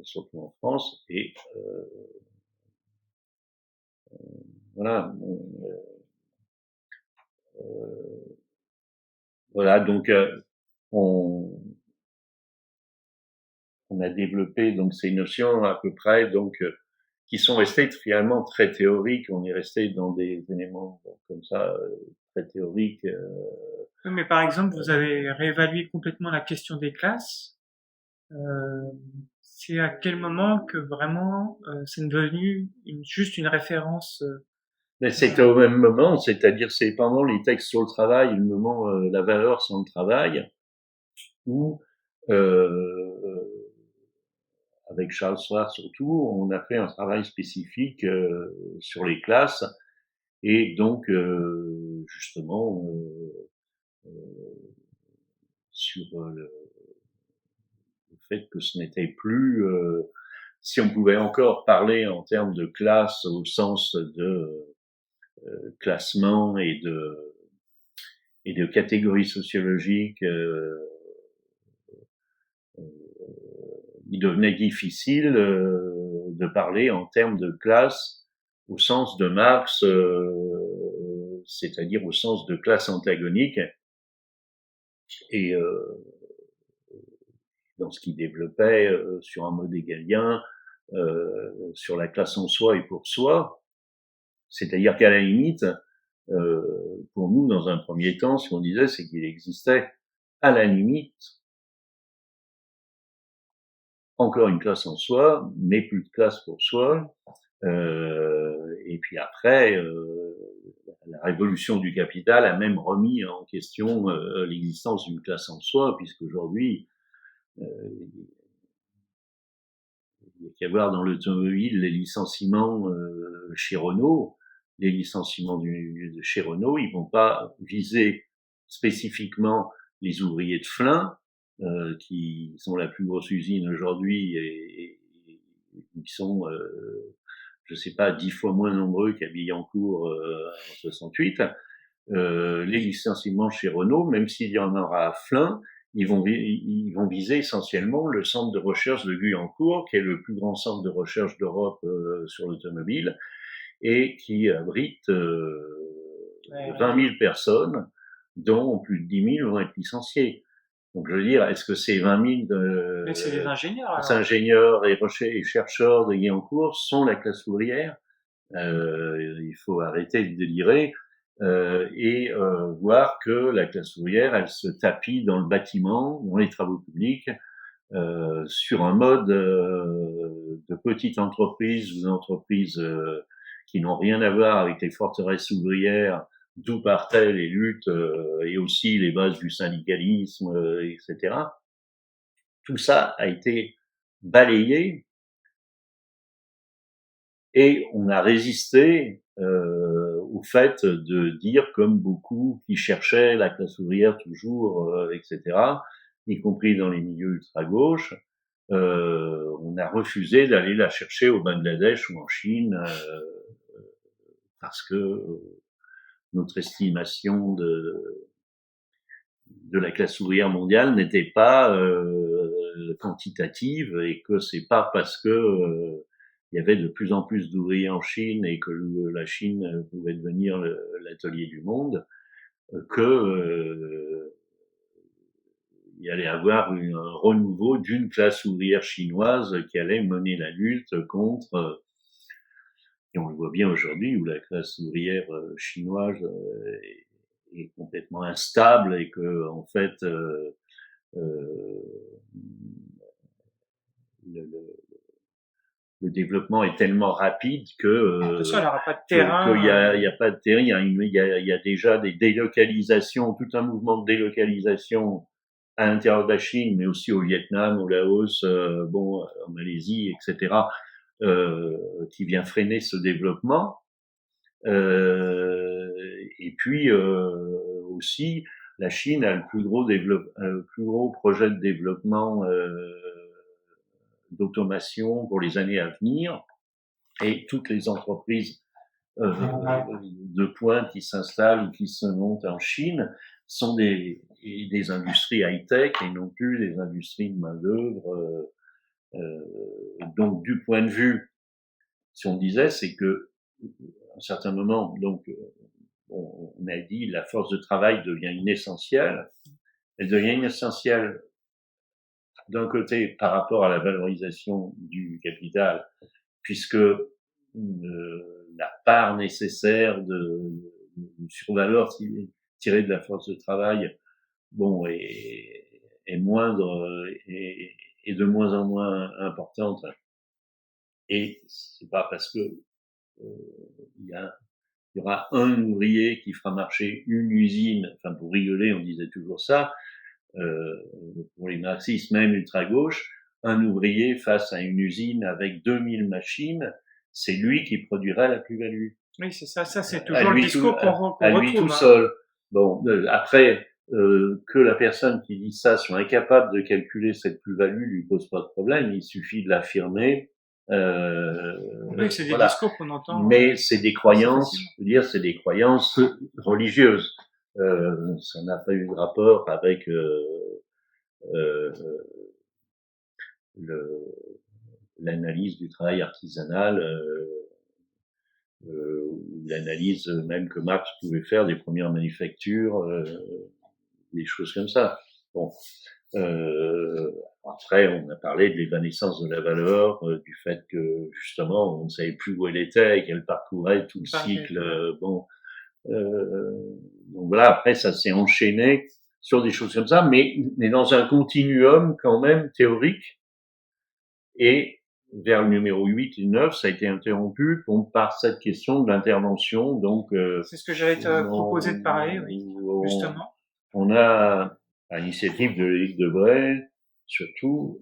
surtout en France, et voilà. Voilà, donc on a développé donc ces notions à peu près donc qui sont restées finalement très théoriques. On est resté dans des éléments comme ça très théoriques. Oui, mais par exemple, vous avez réévalué complètement la question des classes. C'est à quel moment que vraiment c'est devenu juste une référence Mais c'est au même moment, c'est-à-dire c'est pendant les textes sur le travail, le moment la valeur sans le travail, où avec Charles Schwab surtout, on a fait un travail spécifique sur les classes et donc justement sur le fait que ce n'était plus, si on pouvait encore parler en termes de classe au sens de classement et de catégories sociologiques, il devenait difficile de parler en termes de classe au sens de Marx, c'est-à-dire au sens de classe antagonique, et dans ce qu'il développait sur un mode hegelien, sur la classe en soi et pour soi, c'est-à-dire qu'à la limite, pour nous, dans un premier temps, ce qu'on disait, c'est qu'il existait, à la limite, encore une classe en soi, mais plus de classe pour soi. Et puis après, la révolution du capital a même remis en question l'existence d'une classe en soi, puisqu'aujourd'hui, il y a qu'à voir dans l'automobile les licenciements chez Renault. Les licenciements chez Renault, ils vont pas viser spécifiquement les ouvriers de Flins, qui sont la plus grosse usine aujourd'hui et qui sont, je sais pas, 10 fois moins nombreux qu'à Billancourt en 68. Les licenciements chez Renault, même s'il y en aura à Flins, ils vont viser essentiellement le centre de recherche de Guyancourt, qui est le plus grand centre de recherche d'Europe sur l'automobile, et qui abrite 20 000 personnes, dont plus de 10 000 vont être licenciés. Donc je veux dire, est-ce que ces 20 000 Mais c'est des ingénieurs. ingénieurs et chercheurs de Guyancourt sont la classe ouvrière? Il faut arrêter de délirer et voir que la classe ouvrière, elle se tapit dans le bâtiment, dans les travaux publics, sur un mode de petite entreprise ou d'entreprise qui n'ont rien à voir avec les forteresses ouvrières, d'où partaient les luttes et aussi les bases du syndicalisme, etc. Tout ça a été balayé et on a résisté au fait de dire, comme beaucoup qui cherchaient la classe ouvrière toujours, etc., y compris dans les milieux ultra-gauche, on a refusé d'aller la chercher au Bangladesh ou en Chine parce que notre estimation de la classe ouvrière mondiale n'était pas quantitative et que c'est pas parce que il y avait de plus en plus d'ouvriers en Chine et que la Chine pouvait devenir l'atelier du monde que il allait avoir un renouveau d'une classe ouvrière chinoise qui allait mener la lutte contre, et on le voit bien aujourd'hui, où la classe ouvrière chinoise est complètement instable et que, en fait, le, le développement est tellement rapide que De toute façon, elle n'aura pas de terrain. qu'il y a pas de terrain, il y a déjà des délocalisations, tout un mouvement de délocalisation à l'intérieur de la Chine, mais aussi au Vietnam, au Laos, bon, en Malaisie, etc., qui vient freiner ce développement. Et puis aussi, la Chine a le plus gros projet de développement d'automation pour les années à venir, et toutes les entreprises de pointe qui s'installent ou qui se montent en Chine sont des industries high-tech et non plus des industries de main-d'œuvre. Donc, du point de vue, si on disait, c'est que à un certain moment, donc, on a dit la force de travail devient inessentielle. Elle devient inessentielle d'un côté par rapport à la valorisation du capital, puisque la part nécessaire de survaleur tirée de la force de travail, bon, est moindre et de moins en moins importante. Et c'est pas parce que il y aura un ouvrier qui fera marcher une usine. Enfin, pour rigoler, on disait toujours ça. Pour les marxistes, même ultra-gauche, un ouvrier face à une usine avec 2000 machines, c'est lui qui produira la plus-value. Oui, c'est ça. Ça, c'est toujours le discours qu'on retrouve. À lui tout seul. Bon, après, que la personne qui dit ça soit incapable de calculer cette plus-value lui pose pas de problème. Il suffit de l'affirmer. Oui, c'est des discours qu'on entend. Mais c'est des croyances, je veux dire, c'est des croyances religieuses. Ça n'a pas eu de rapport avec l'analyse du travail artisanal, ou l'analyse même que Marx pouvait faire des premières manufactures, des choses comme ça. Bon. Après, on a parlé de l'évanescence de la valeur, du fait que justement on ne savait plus où elle était et qu'elle parcourait tout le cycle. Bon, donc voilà. Après, ça s'est enchaîné sur des choses comme ça, mais dans un continuum quand même théorique. Et vers le numéro 8 et 9, ça a été interrompu par cette question de l'intervention. Donc, c'est ce que j'allais te proposer de parler, oui, justement. On a, à l'initiative de Éric Debray, surtout,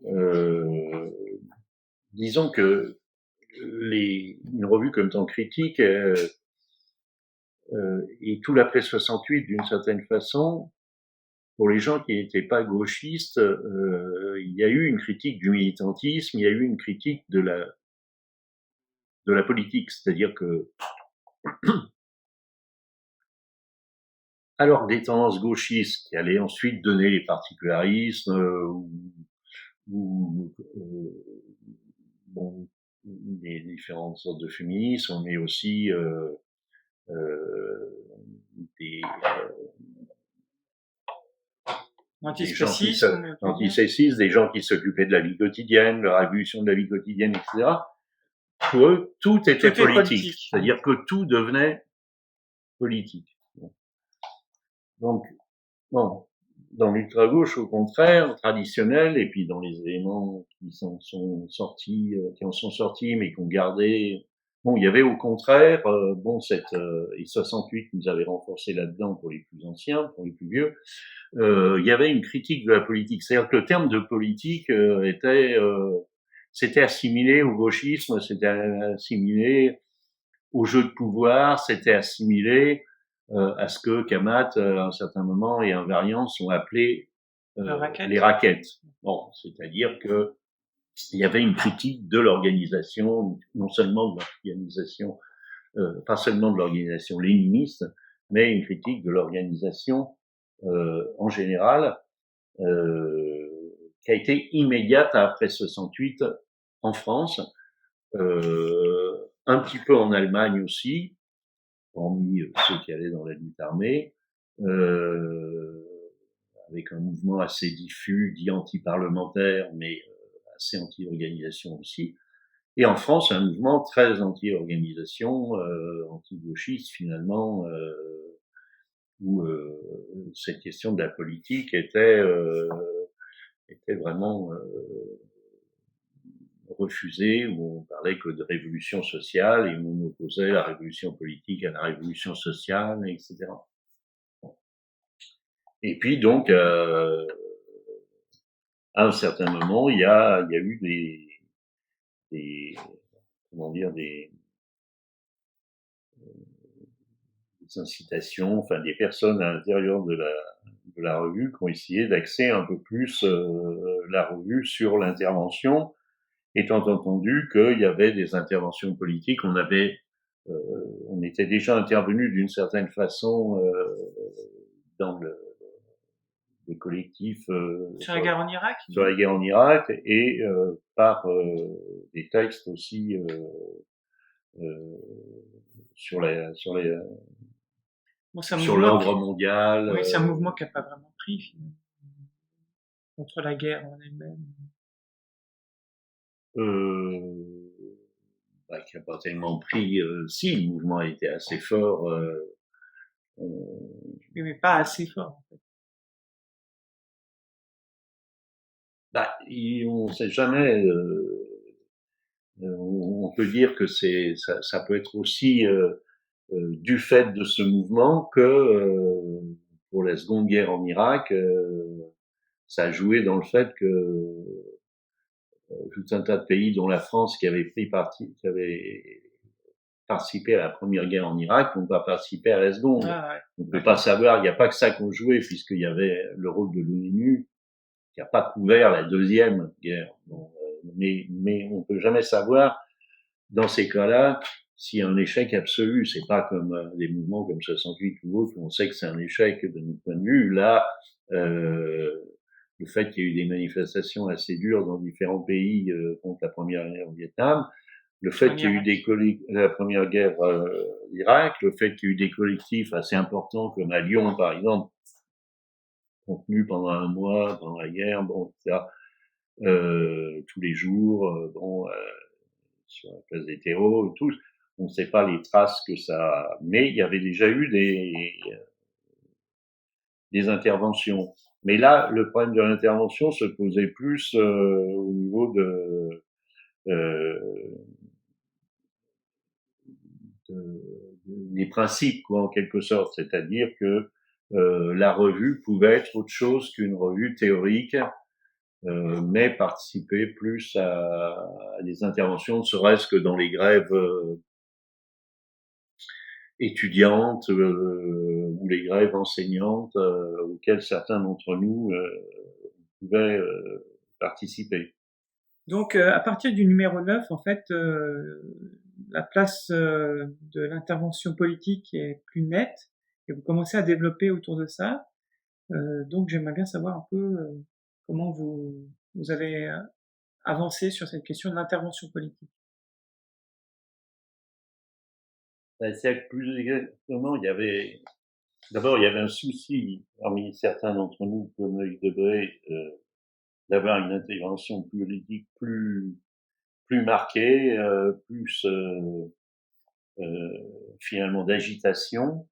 disons que une revue comme Temps Critique et tout l'après 68, d'une certaine façon, pour les gens qui n'étaient pas gauchistes, il y a eu une critique du militantisme, il y a eu une critique de la politique, c'est-à-dire que alors des tendances gauchistes qui allaient ensuite donner les particularismes ou bon, les différentes sortes de féminisme, mais aussi des antispécistes, des gens qui s'occupaient de la vie quotidienne, de la révolution de la vie quotidienne, etc. Pour eux, tout était politique. C'est-à-dire que tout devenait politique. Donc, bon, dans l'ultra-gauche, au contraire, traditionnel, et puis dans les éléments qui en sont sortis, mais qu'on gardé. Bon, il y avait au contraire, et 68 nous avait renforcé là-dedans pour les plus anciens, pour les plus vieux, il y avait une critique de la politique. C'est-à-dire que le terme de politique c'était assimilé au gauchisme, c'était assimilé au jeu de pouvoir, c'était assimilé à ce que Kamat, à un certain moment, et Invariance ont appelé les raquettes. Bon, c'est-à-dire que il y avait une critique de l'organisation, non seulement de l'organisation, pas seulement de l'organisation léniniste, mais une critique de l'organisation en général, qui a été immédiate après 68 en France, un petit peu en Allemagne aussi, hormis ceux qui allaient dans la lutte armée, avec un mouvement assez diffus, dit anti-parlementaire, mais assez anti-organisation aussi. Et en France, un mouvement très anti-organisation, anti-gauchiste finalement, où cette question de la politique était vraiment refusée, où on parlait que de révolution sociale et où on opposait la révolution politique à la révolution sociale, etc. Et puis donc, à un certain moment, il y a eu des incitations, enfin des personnes à l'intérieur de la revue qui ont essayé d'axer un peu plus la revue sur l'intervention, étant entendu qu'il y avait des interventions politiques. On était déjà intervenu d'une certaine façon dans des collectifs sur la guerre en Irak, et par des textes aussi sur l'ordre mondial. Oui, c'est un mouvement qui n'a pas vraiment pris finalement, contre la guerre en elle-même. Qui n'a pas tellement pris. Si, le mouvement a été assez fort. Oui, mais pas assez fort en fait. On ne sait jamais. On peut dire que ça peut être aussi du fait de ce mouvement que pour la Seconde Guerre en Irak, ça a joué dans le fait que tout un tas de pays, dont la France, qui avait participé à la Première Guerre en Irak, n'ont pas participé à la Seconde. Ah, ouais. On ne peut pas savoir, il n'y a pas que ça qu'on jouait, puisqu'il y avait le rôle de l'ONU, qui n'a pas couvert la Deuxième Guerre. Bon, mais on ne peut jamais savoir, dans ces cas-là, s'il y a un échec absolu. C'est pas comme des mouvements comme 68 ou autres, où on sait que c'est un échec de notre point de vue. Là, le fait qu'il y ait eu des manifestations assez dures dans différents pays contre la Première Guerre au Vietnam, le fait qu'il y ait eu la Première Guerre d'Irak, le fait qu'il y ait eu des collectifs assez importants comme à Lyon, par exemple, contenus pendant un mois, pendant la guerre, bon, etc., tous les jours, sur la place des terreaux, tout. On ne sait pas les traces que ça, mais il y avait déjà eu des interventions. Mais là, le problème de l'intervention se posait plus au niveau des principes, quoi, en quelque sorte. C'est-à-dire que la revue pouvait être autre chose qu'une revue théorique, mais participer plus à des interventions, ne serait-ce que dans les grèves étudiantes ou les grèves enseignantes auxquelles certains d'entre nous pouvaient participer. Donc, à partir du numéro 9, en fait, la place de l'intervention politique est plus nette et vous commencez à développer autour de ça. Donc, j'aimerais bien savoir un peu comment vous avez avancé sur cette question de l'intervention politique. C'est plus exactement, d'abord, il y avait un souci parmi certains d'entre nous, comme Loïc Debré, d'avoir une intervention politique plus marquée, plus finalement d'agitation.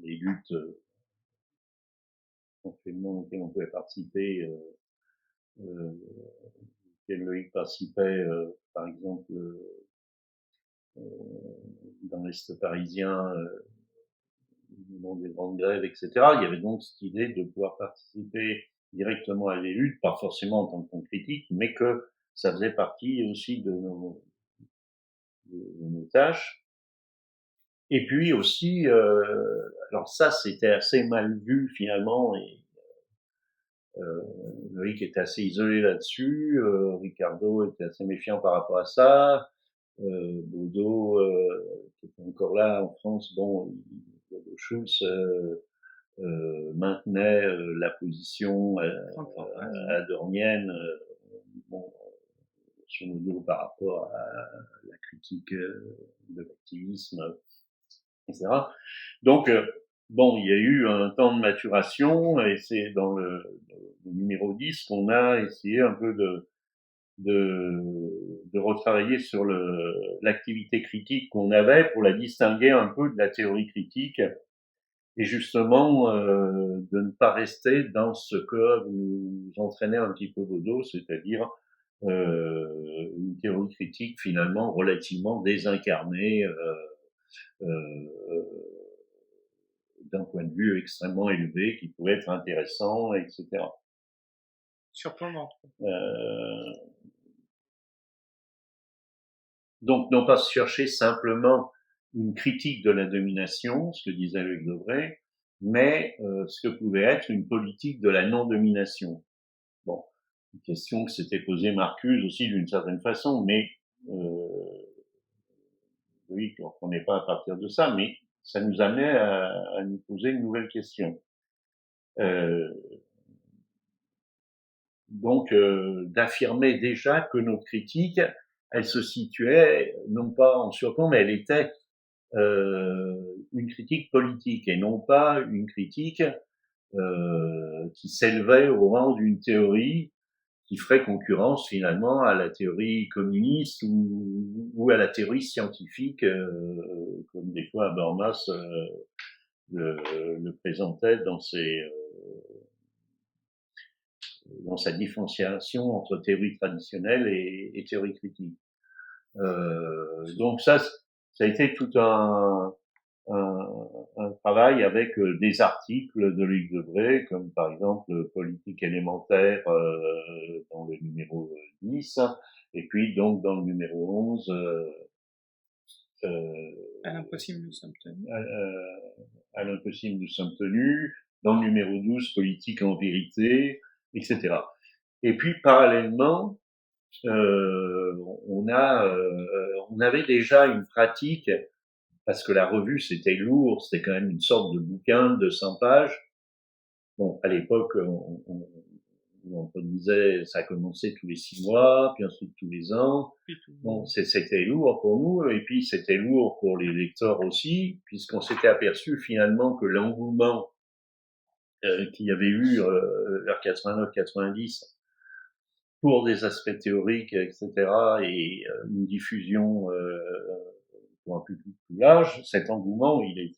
Les luttes auxquelles on pouvait participer, auxquelles Loïc participait, par exemple dans l'Est parisien, au moment des grandes grèves, etc. Il y avait donc cette idée de pouvoir participer directement à les luttes, pas forcément en tant que critique, mais que ça faisait partie aussi de nos tâches. Et puis aussi, alors ça c'était assez mal vu finalement, et Loïc était assez isolé là-dessus, Ricardo était assez méfiant par rapport à ça, Bodo, qui était encore là en France, bon, Bodo Schulz maintenait la position adornienne, bon, sur nos dos par rapport à la critique de l'activisme, etc. Donc, bon, il y a eu un temps de maturation, et c'est dans le numéro 10 qu'on a essayé un peu de retravailler sur l'activité critique qu'on avait pour la distinguer un peu de la théorie critique, et justement de ne pas rester dans ce que nous entraînait un petit peu Bodo, c'est-à-dire une théorie critique finalement relativement désincarnée, d'un point de vue extrêmement élevé, qui pouvait être intéressant, etc. Surprenant. Donc, non pas chercher simplement une critique de la domination, ce que disait Luc Debré, mais ce que pouvait être une politique de la non-domination. Bon, une question que s'était posée Marcuse aussi d'une certaine façon, mais oui, on ne reprenait pas à partir de ça, mais ça nous amenait à nous poser une nouvelle question. Donc, d'affirmer déjà que nos critiques, elles se situaient non pas en surplomb, mais elle était une critique politique et non pas une critique qui s'élevait au rang d'une théorie qui ferait concurrence finalement à la théorie communiste ou à la théorie scientifique, comme des fois Habermas le présentait dans sa différenciation entre théorie traditionnelle et théorie critique. Donc ça a été tout un travail avec des articles de Luc Debré, comme par exemple Politique élémentaire dans le numéro 10, et puis donc dans le numéro 11, À l'impossible, nous sommes tenus. À l'impossible, nous sommes tenus, dans le numéro 12, Politique en vérité, etc. Et puis parallèlement, on avait déjà une pratique, parce que la revue c'était lourd, c'était quand même une sorte de bouquin de 100 pages. Bon, à l'époque, on produisait, ça commençait tous les 6 mois, puis ensuite tous les ans. Bon, c'était lourd pour nous, et puis c'était lourd pour les lecteurs aussi, puisqu'on s'était aperçu finalement que l'engouement qu'il y avait eu vers 89-90 pour des aspects théoriques, etc., et une diffusion pour un public plus large, cet engouement, il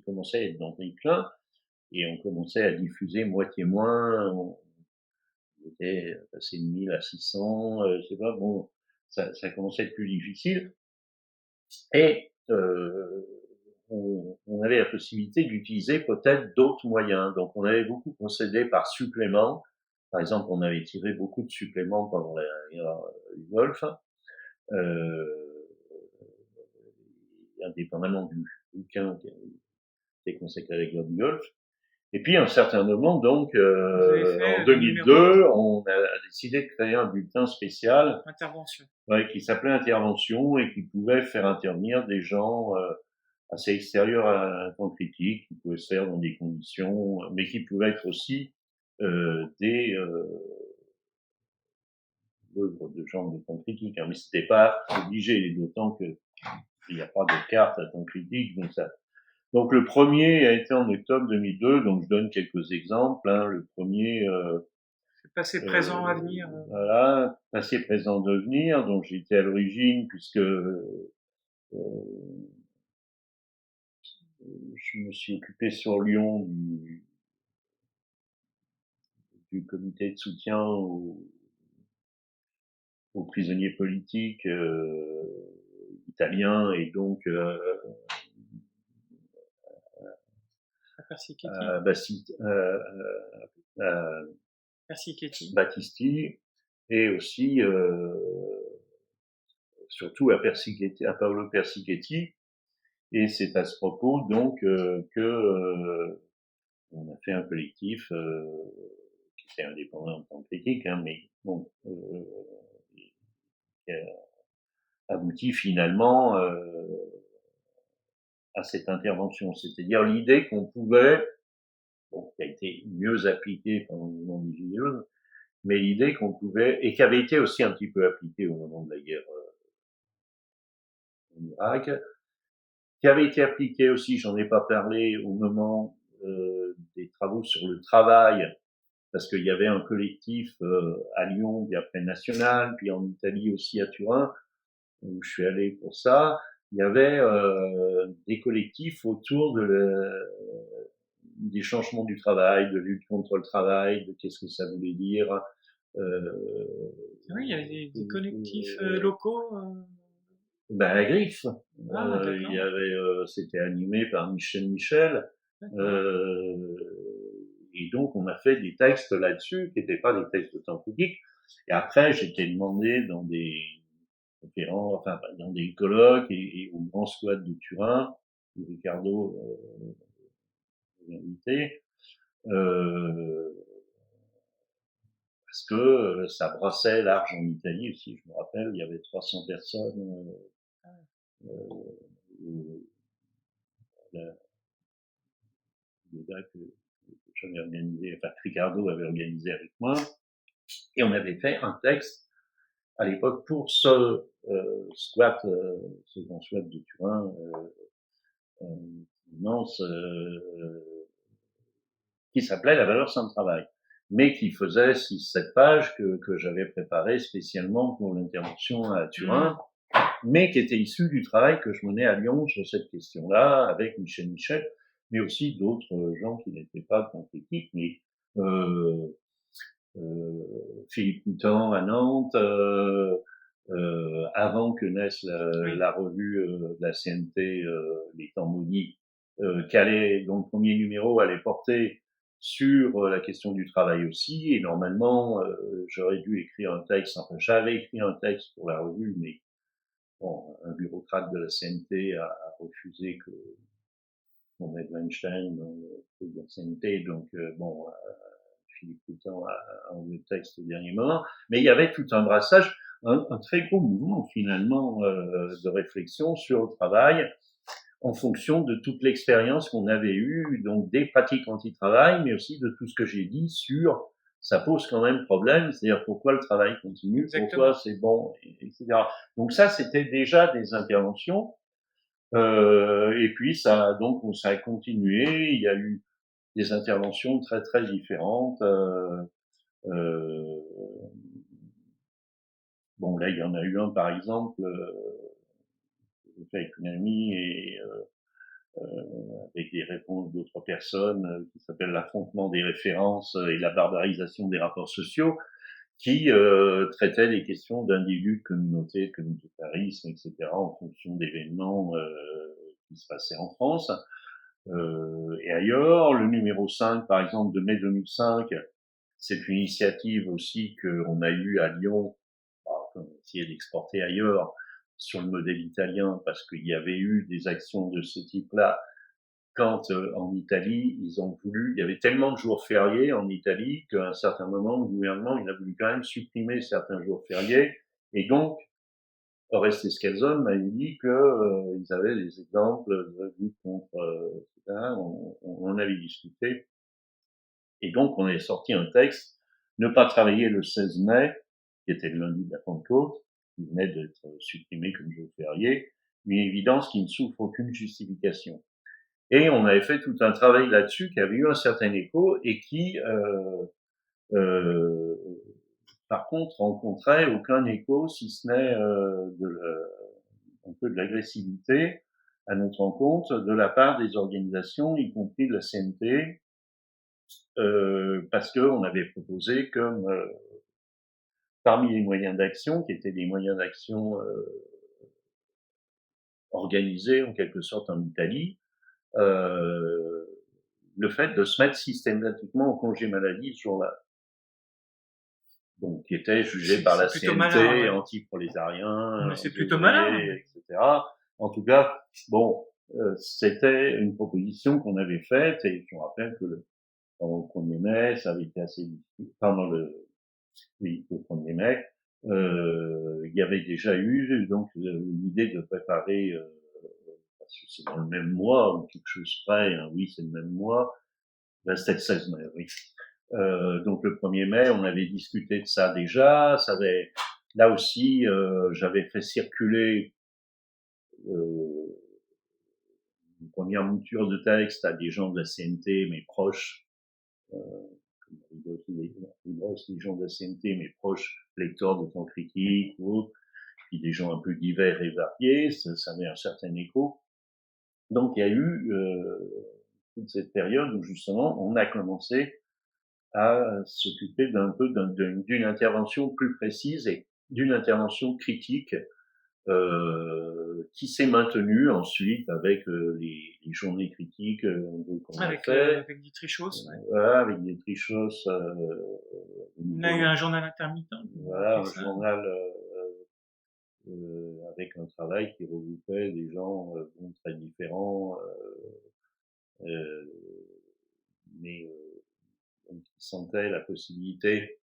commençait à être dans le déclin, et on commençait à diffuser moitié moins, on était passé de 1000 à 600, je sais pas, bon, ça commençait à être plus difficile, et on avait la possibilité d'utiliser peut-être d'autres moyens, donc on avait beaucoup procédé par supplément. Par exemple, on avait tiré beaucoup de suppléments pendant la guerre du Golfe, indépendamment du bouquin qui était consacré à la guerre du Golfe. Et puis, à un certain moment, donc, en 2002, on a décidé de créer un bulletin spécial. Intervention. Ouais, qui s'appelait Intervention et qui pouvait faire intervenir des gens assez extérieurs à un temps critique, qui pouvaient se faire dans des conditions, mais qui pouvaient être aussi des œuvres de genre de temps critique. Hein, mais c'était pas obligé, d'autant que il n'y a pas de carte à temps critique, donc ça. Donc le premier a été en octobre 2002, donc je donne quelques exemples. Hein. Le premier, passé, présent, avenir. Voilà, passé, présent, devenir. Donc j'étais à l'origine puisque je me suis occupé sur Lyon du comité de soutien aux prisonniers politiques italiens, et donc Battisti, et aussi surtout à Paolo Persichetti. Et c'est à ce propos donc que on a fait un collectif qui était indépendant en tant que critique, hein, mais bon, qui a abouti finalement à cette intervention. C'est-à-dire l'idée qu'on pouvait, bon, qui a été mieux appliquée pendant le mouvement des Gilets jaunes, mais l'idée qu'on pouvait, et qui avait été aussi un petit peu appliquée au moment de la guerre en Irak, qui avait été appliquée aussi, j'en ai pas parlé, au moment des travaux sur le travail, parce qu'il y avait un collectif à Lyon, puis après National, puis en Italie aussi à Turin, où je suis allé pour ça. Il y avait des collectifs autour des changements du travail, de lutte contre le travail, de qu'est-ce que ça voulait dire. Oui, il y avait des collectifs locaux. La Griffe. Il y avait, c'était animé par Michel. Et donc, on a fait des textes là-dessus, qui n'étaient pas des textes de temps critique. Et après, j'étais demandé dans des conférences, enfin, dans des colloques et au Grand Squat de Turin, où Ricardo est invité, parce que ça brassait large en Italie aussi. Je me rappelle, il y avait 300 personnes. Débat que j'avais organisé, enfin Ricardo avait organisé avec moi, et on avait fait un texte à l'époque pour ce squat, ce grand squat de Turin, immense, qui s'appelait La valeur sans travail, mais qui faisait 6-7 pages que j'avais préparé spécialement pour l'intervention à Turin. mais qui était issu du travail que je menais à Lyon sur cette question-là, avec Michel Michel, mais aussi d'autres gens qui n'étaient pas dans l'équipe, mais Philippe Coutan à Nantes, avant que naisse la revue de la CNT, Les Temps Maudits, dont le premier numéro allait porter sur la question du travail aussi, et normalement, j'aurais dû écrire un texte, enfin j'avais écrit un texte pour la revue, mais bon, un bureaucrate de la CNT a refusé qu'on mette Weinstein dans le truc de la CNT, donc bon, Philippe Coutan a enlevé le texte au dernier moment, mais il y avait tout un brassage, un très gros mouvement finalement de réflexion sur le travail en fonction de toute l'expérience qu'on avait eue, donc des pratiques anti-travail, mais aussi de tout ce que j'ai dit sur ça pose quand même problème, c'est-à-dire pourquoi le travail continue, pourquoi c'est bon, etc. Donc ça, c'était déjà des interventions. Et puis ça, donc ça a continué. Il y a eu des interventions très très différentes. Bon là, il y en a eu un par exemple. J'ai fait avec une amie et avec des réponses d'autres personnes, qui s'appelle l'affrontement des références et la barbarisation des rapports sociaux, qui traitait des questions d'individus, de communautés, de communautarisme, etc., en fonction d'événements qui se passaient en France et ailleurs. Le numéro 5, par exemple, de mai 2005, c'est une initiative aussi qu'on a eue à Lyon, qu'on a essayé d'exporter ailleurs, sur le modèle italien, parce qu'il y avait eu des actions de ce type-là quand en Italie, ils ont voulu, il y avait tellement de jours fériés en Italie qu'à un certain moment, le gouvernement, il a voulu quand même supprimer certains jours fériés, et donc, Oreste Scalzone m'avait dit que ils avaient des exemples de lutte contre, etc. On en avait discuté, et donc on avait sorti un texte, ne pas travailler le 16 mai, qui était le lundi de la Pentecôte, qui venait d'être supprimé comme jour férié, une évidence qui ne souffre aucune justification. Et on avait fait tout un travail là-dessus qui avait eu un certain écho et qui, par contre, rencontrait aucun écho, si ce n'est un peu de l'agressivité à notre encontre de la part des organisations, y compris de la CNT, parce qu'on avait proposé comme parmi les moyens d'action, qui étaient des moyens d'action organisés en quelque sorte en Italie, le fait de se mettre systématiquement en congé maladie ce jour-là. Donc, qui était jugé par la CNT, malin, anti-prolétarien, c'est plutôt malin, etc. En tout cas, bon, c'était une proposition qu'on avait faite, et je me rappelle que pendant le 1er mai, ça avait été assez difficile. Pendant le 1er mai, il y avait déjà eu donc l'idée de préparer, parce que c'est dans le même mois ou quelque chose près, hein, oui, c'est le même mois. Ben, c'était le 16 mai, oui. Donc le 1er mai, on avait discuté de ça déjà. Là aussi, j'avais fait circuler une première mouture de texte à des gens de la CNT, mes proches, les gens de la CNT, mes proches lecteurs de temps critique ou autres, puis des gens un peu divers et variés. Ça avait un certain écho. Donc il y a eu toute cette période où justement on a commencé à s'occuper d'une intervention plus précise et d'une intervention critique qui s'est maintenue ensuite avec les journées critiques qu'on a fait. Avec des trichos. Voilà, avec des trichos. On a eu un journal intermittent. Voilà, un journal avec un travail qui regroupait des gens très différents, mais qui sentaient la possibilité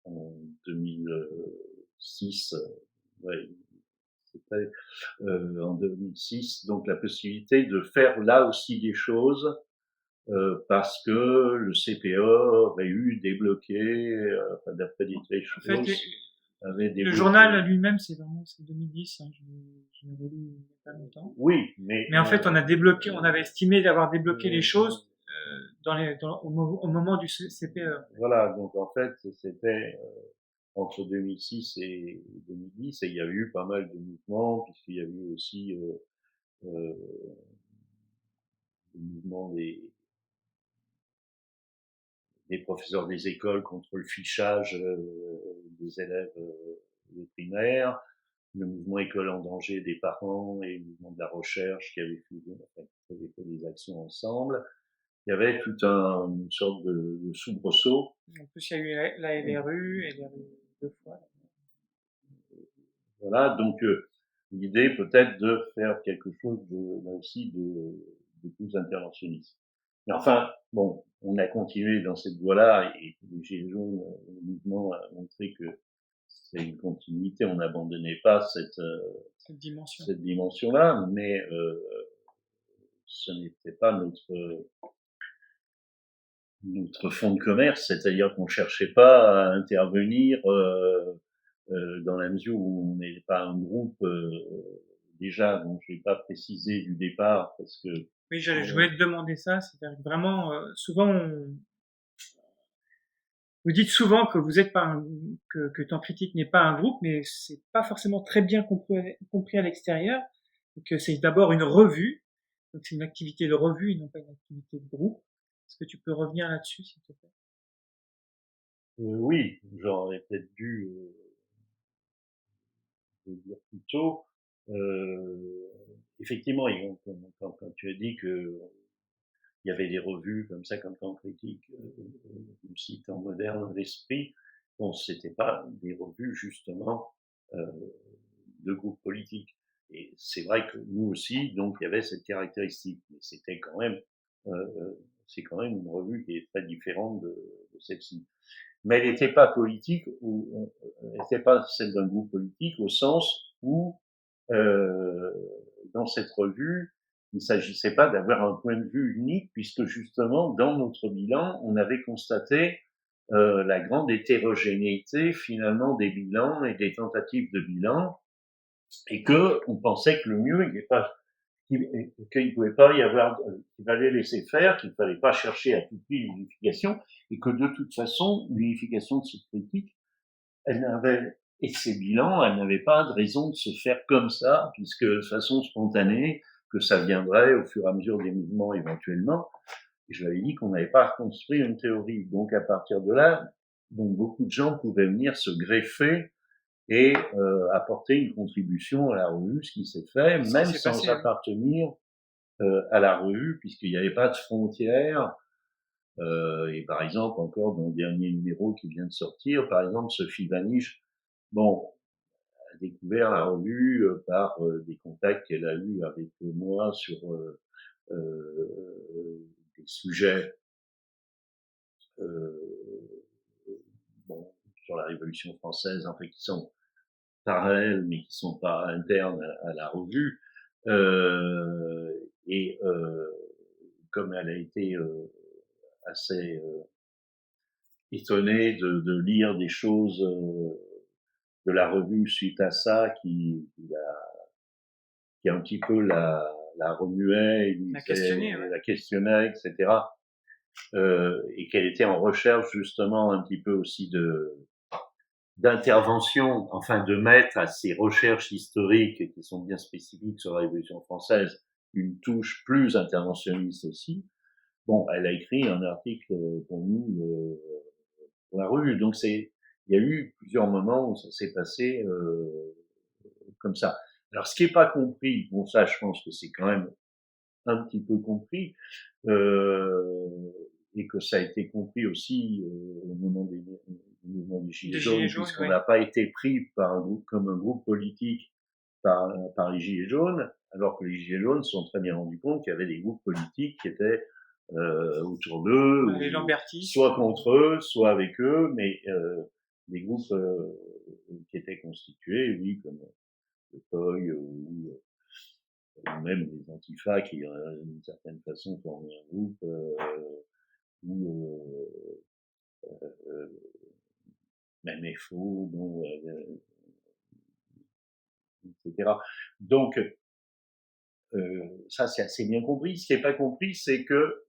en 2006, ouais, c'était en 2006, donc la possibilité de faire là aussi des choses parce que le CPE avait débloqué, d'après des choses, avait débloqué. Le journal lui-même, c'est 2010, hein, je l'ai relu il n'y a pas longtemps. Oui, mais en fait, on avait estimé d'avoir débloqué les choses au moment du CPE. Voilà, donc en fait, c'était entre 2006 et 2010, et il y a eu pas mal de mouvements, puisqu'il y a eu aussi le mouvement des professeurs des écoles contre le fichage des élèves des primaires, le mouvement École en danger des parents et le mouvement de la recherche qui avait fait des actions ensemble. Il y avait tout une sorte de soubresaut. En plus, il y a eu la LRU, LRU 2 fois. Voilà, donc l'idée peut-être de faire quelque chose là aussi de plus interventionniste. Mais enfin, bon, on a continué dans cette voie-là et les Gilets jaunes, le mouvement a montré que c'est une continuité, on n'abandonnait pas cette dimension-là, mais ce n'était pas notre fond de commerce, c'est-à-dire qu'on cherchait pas à intervenir dans la mesure où on n'est pas un groupe déjà, donc je vais pas préciser du départ parce que Oui, je voulais te demander ça, c'est-à-dire que vraiment, souvent, vous dites souvent que vous êtes pas que Temps Critique n'est pas un groupe, mais c'est pas forcément très bien compris à l'extérieur, et que c'est d'abord une revue, donc c'est une activité de revue et non pas une activité de groupe. Est-ce que tu peux revenir là-dessus, s'il te plaît? oui, j'aurais peut-être dû le dire plus tôt. Effectivement, quand tu as dit que il y avait des revues comme ça, comme Temps Critique, du site en moderne, l'Esprit, bon, c'était pas des revues justement euh, de groupes politiques. Et c'est vrai que nous aussi, donc il y avait cette caractéristique, mais c'était quand même, c'est quand même une revue qui est très différente de celle-ci. Mais elle n'était pas politique, ou elle n'était pas celle d'un groupe politique au sens où euh, dans cette revue, il ne s'agissait pas d'avoir un point de vue unique, puisque justement, dans notre bilan, on avait constaté la grande hétérogénéité finalement des bilans et des tentatives de bilan, et que on pensait que le mieux, qu'il ne pouvait pas y avoir, qu'il fallait laisser faire, qu'il ne fallait pas chercher à tout prix l'unification, et que de toute façon, l'unification de cette politique, elle n'avait, et ses bilans, elle n'avait pas de raison de se faire comme ça, puisque de façon spontanée, que ça viendrait au fur et à mesure des mouvements éventuellement. Et je lui avais dit qu'on n'avait pas construit une théorie. Donc à partir de là, donc beaucoup de gens pouvaient venir se greffer et apporter une contribution à la revue, ce qui s'est fait, même sans appartenir à la revue, puisqu'il n'y avait pas de frontières. Et par exemple, encore dans le dernier numéro qui vient de sortir, par exemple, Sophie Vanish, bon, a découvert la revue par des contacts qu'elle a eus avec moi sur des sujets bon, sur la Révolution française, en fait, qui sont parallèles, mais qui sont pas internes à la revue. Et comme elle a été assez étonnée de lire des choses de la revue suite à ça, qui un petit peu la remuait, la questionnait, etc. Et qu'elle était en recherche justement un petit peu aussi d'intervention, enfin de mettre à ces recherches historiques qui sont bien spécifiques sur la Révolution française une touche plus interventionniste aussi. Bon, elle a écrit un article pour nous pour la revue. Donc il y a eu plusieurs moments où ça s'est passé comme ça. Alors ce qui est pas compris, bon ça je pense que c'est quand même un petit peu compris, et que ça a été compris aussi au moment des mouvements des Gilets jaunes, puisqu'on n'a pas été pris par comme un groupe politique par les Gilets jaunes, alors que les Gilets jaunes se sont très bien rendus compte qu'il y avait des groupes politiques qui étaient autour d'eux, soit contre eux, soit avec eux, mais des groupes qui étaient constitués, oui, comme le POI ou même les antifas qui, d'une certaine façon, formaient un groupe, ou même FO, bon, etc. Donc, ça, c'est assez bien compris. Ce qui n'est pas compris, c'est que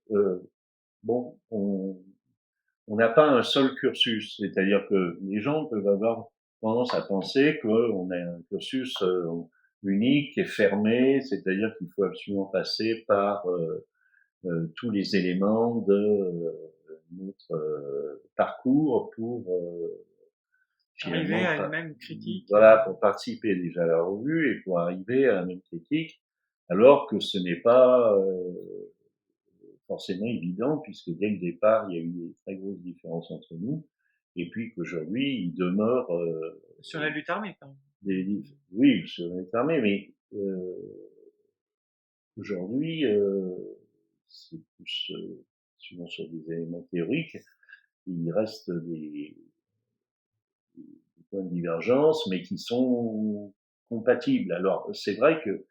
bon, on n'a pas un seul cursus, c'est-à-dire que les gens peuvent avoir tendance à penser qu'on a un cursus unique et fermé, c'est-à-dire qu'il faut absolument passer par tous les éléments de notre parcours pour Arriver finalement à une même critique. voilà, pour participer déjà à la revue et pour arriver à la même critique, alors que ce n'est pas forcément évident, puisque dès le départ, il y a eu des très grosses différences entre nous, et puis qu'aujourd'hui, il demeure Sur la lutte armée, par exemple. oui, sur la lutte armée, mais aujourd'hui, c'est plus souvent sur des éléments théoriques, il reste des points de divergence, mais qui sont compatibles. Alors, c'est vrai que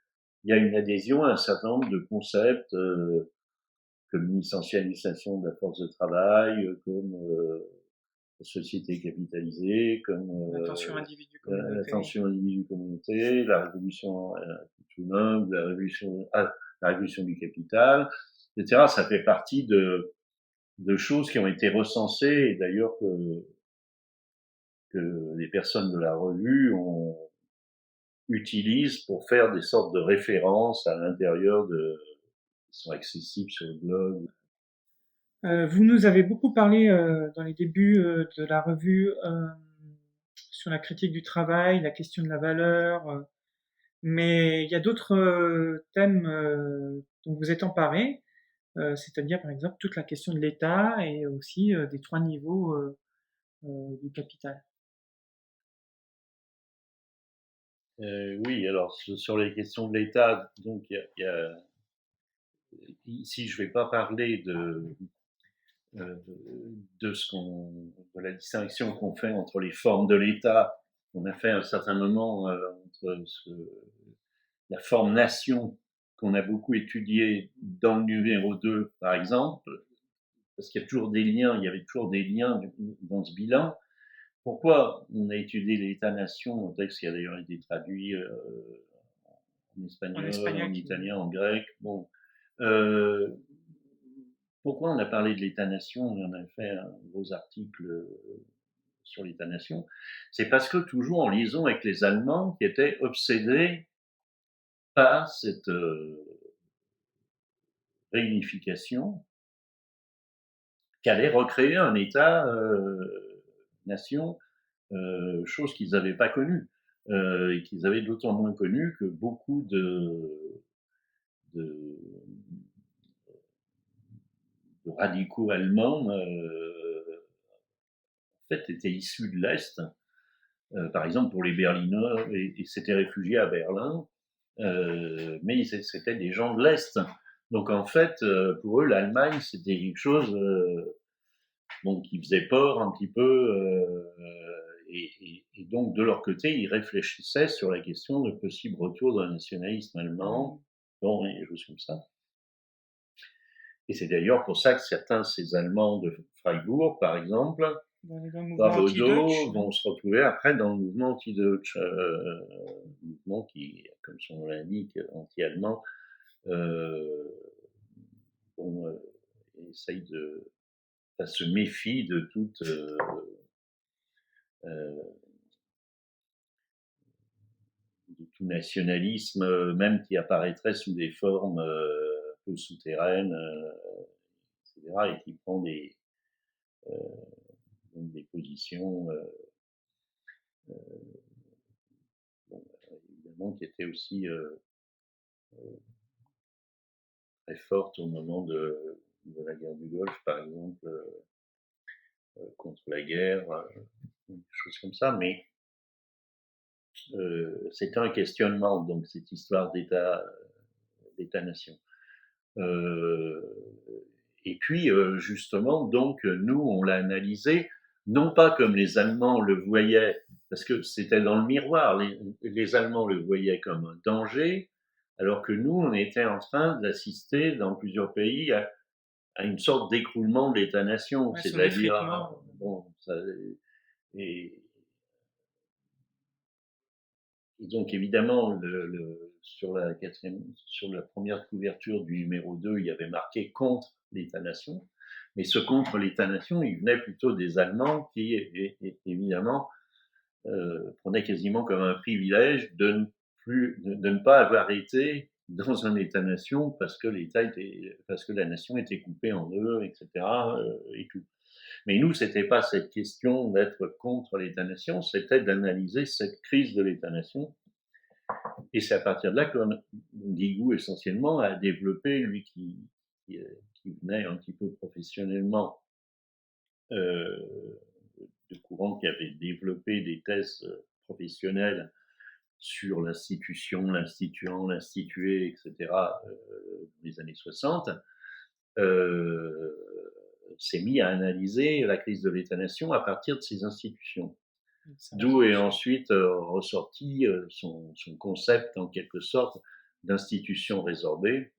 il y a une adhésion à un certain nombre de concepts, comme l'essentialisation de la force de travail, comme la société capitalisée, comme L'attention individu-communauté. l'attention individu-communauté, la révolution humaine, la révolution du capital, etc. Ça fait partie de choses qui ont été recensées et d'ailleurs que les personnes de la revue utilisent pour faire des sortes de références à l'intérieur qui sont accessibles sur le blog. Vous nous avez beaucoup parlé dans les débuts de la revue sur la critique du travail, la question de la valeur, mais il y a d'autres thèmes dont vous êtes emparés, c'est-à-dire par exemple toute la question de l'État et aussi des trois niveaux du capital. Oui, alors sur les questions de l'État, donc ici je vais pas parler euh, de la distinction qu'on fait entre les formes de l'État. On a fait à un certain moment entre la forme nation qu'on a beaucoup étudiée dans le numéro 2, par exemple, parce qu'il y a toujours des liens, il y avait toujours des liens dans ce bilan. Pourquoi on a étudié l'État-nation, un texte qui a d'ailleurs été traduit en En espagnol, espagnol en qui... italien, en grec. Bon, euh, pourquoi on a parlé de l'État-nation? On a fait un gros article sur l'État-nation. C'est parce que toujours en liaison avec les Allemands qui étaient obsédés par cette réunification qu'allait recréer un État-nation, chose qu'ils n'avaient pas connue et qu'ils avaient d'autant moins connue que beaucoup de, de radicaux allemands en fait étaient issus de l'Est. Par exemple, pour les Berlinois, et s'étaient réfugiés à Berlin, mais c'était des gens de l'Est. Donc en fait, pour eux, l'Allemagne, c'était quelque chose bon, qui faisait peur un petit peu. Et donc, de leur côté, ils réfléchissaient sur la question de possible retour d'un nationalisme allemand, bon, et des choses comme ça. Et c'est d'ailleurs pour ça que certains de ces Allemands de Freiburg, par exemple, Babodo, vont se retrouver après dans le mouvement anti-Deutsch, mouvement qui, comme son nom l'indique, anti-allemand, bon, essaye se méfie de toute de tout nationalisme, même qui apparaîtrait sous des formes un peu souterraines, etc., et qui prend des positions bon, évidemment qui étaient aussi très fortes au moment de la guerre du Golfe, par exemple, contre la guerre, des choses comme ça, mais c'est un questionnement, donc cette histoire d'État-nation. Et puis, justement, donc, nous, on l'a analysé, non pas comme les Allemands le voyaient, parce que c'était dans le miroir, les Allemands le voyaient comme un danger, alors que nous, on était en train d'assister dans plusieurs pays à une sorte d'écroulement de l'État-nation, Ouais, c'est-à-dire, bon, et, et donc évidemment, sur la première couverture du numéro 2, il y avait marqué contre l'État-nation. Mais ce contre l'État-nation, il venait plutôt des Allemands qui, évidemment, prenaient quasiment comme un privilège de ne pas avoir été dans un État-nation parce que la nation était coupée en deux, etc. Et tout. Mais nous, c'était pas cette question d'être contre l'État-nation, c'était d'analyser cette crise de l'État-nation. Et c'est à partir de là que Guigou, essentiellement, a développé, lui qui venait un petit peu professionnellement de courant, qui avait développé des thèses professionnelles sur l'institution, l'instituant, l'institué, etc., dans les années 60, s'est mis à analyser la crise de l'État-nation à partir de ces institutions. D'où est ensuite ressorti son concept, en quelque sorte, d'institution résorbée,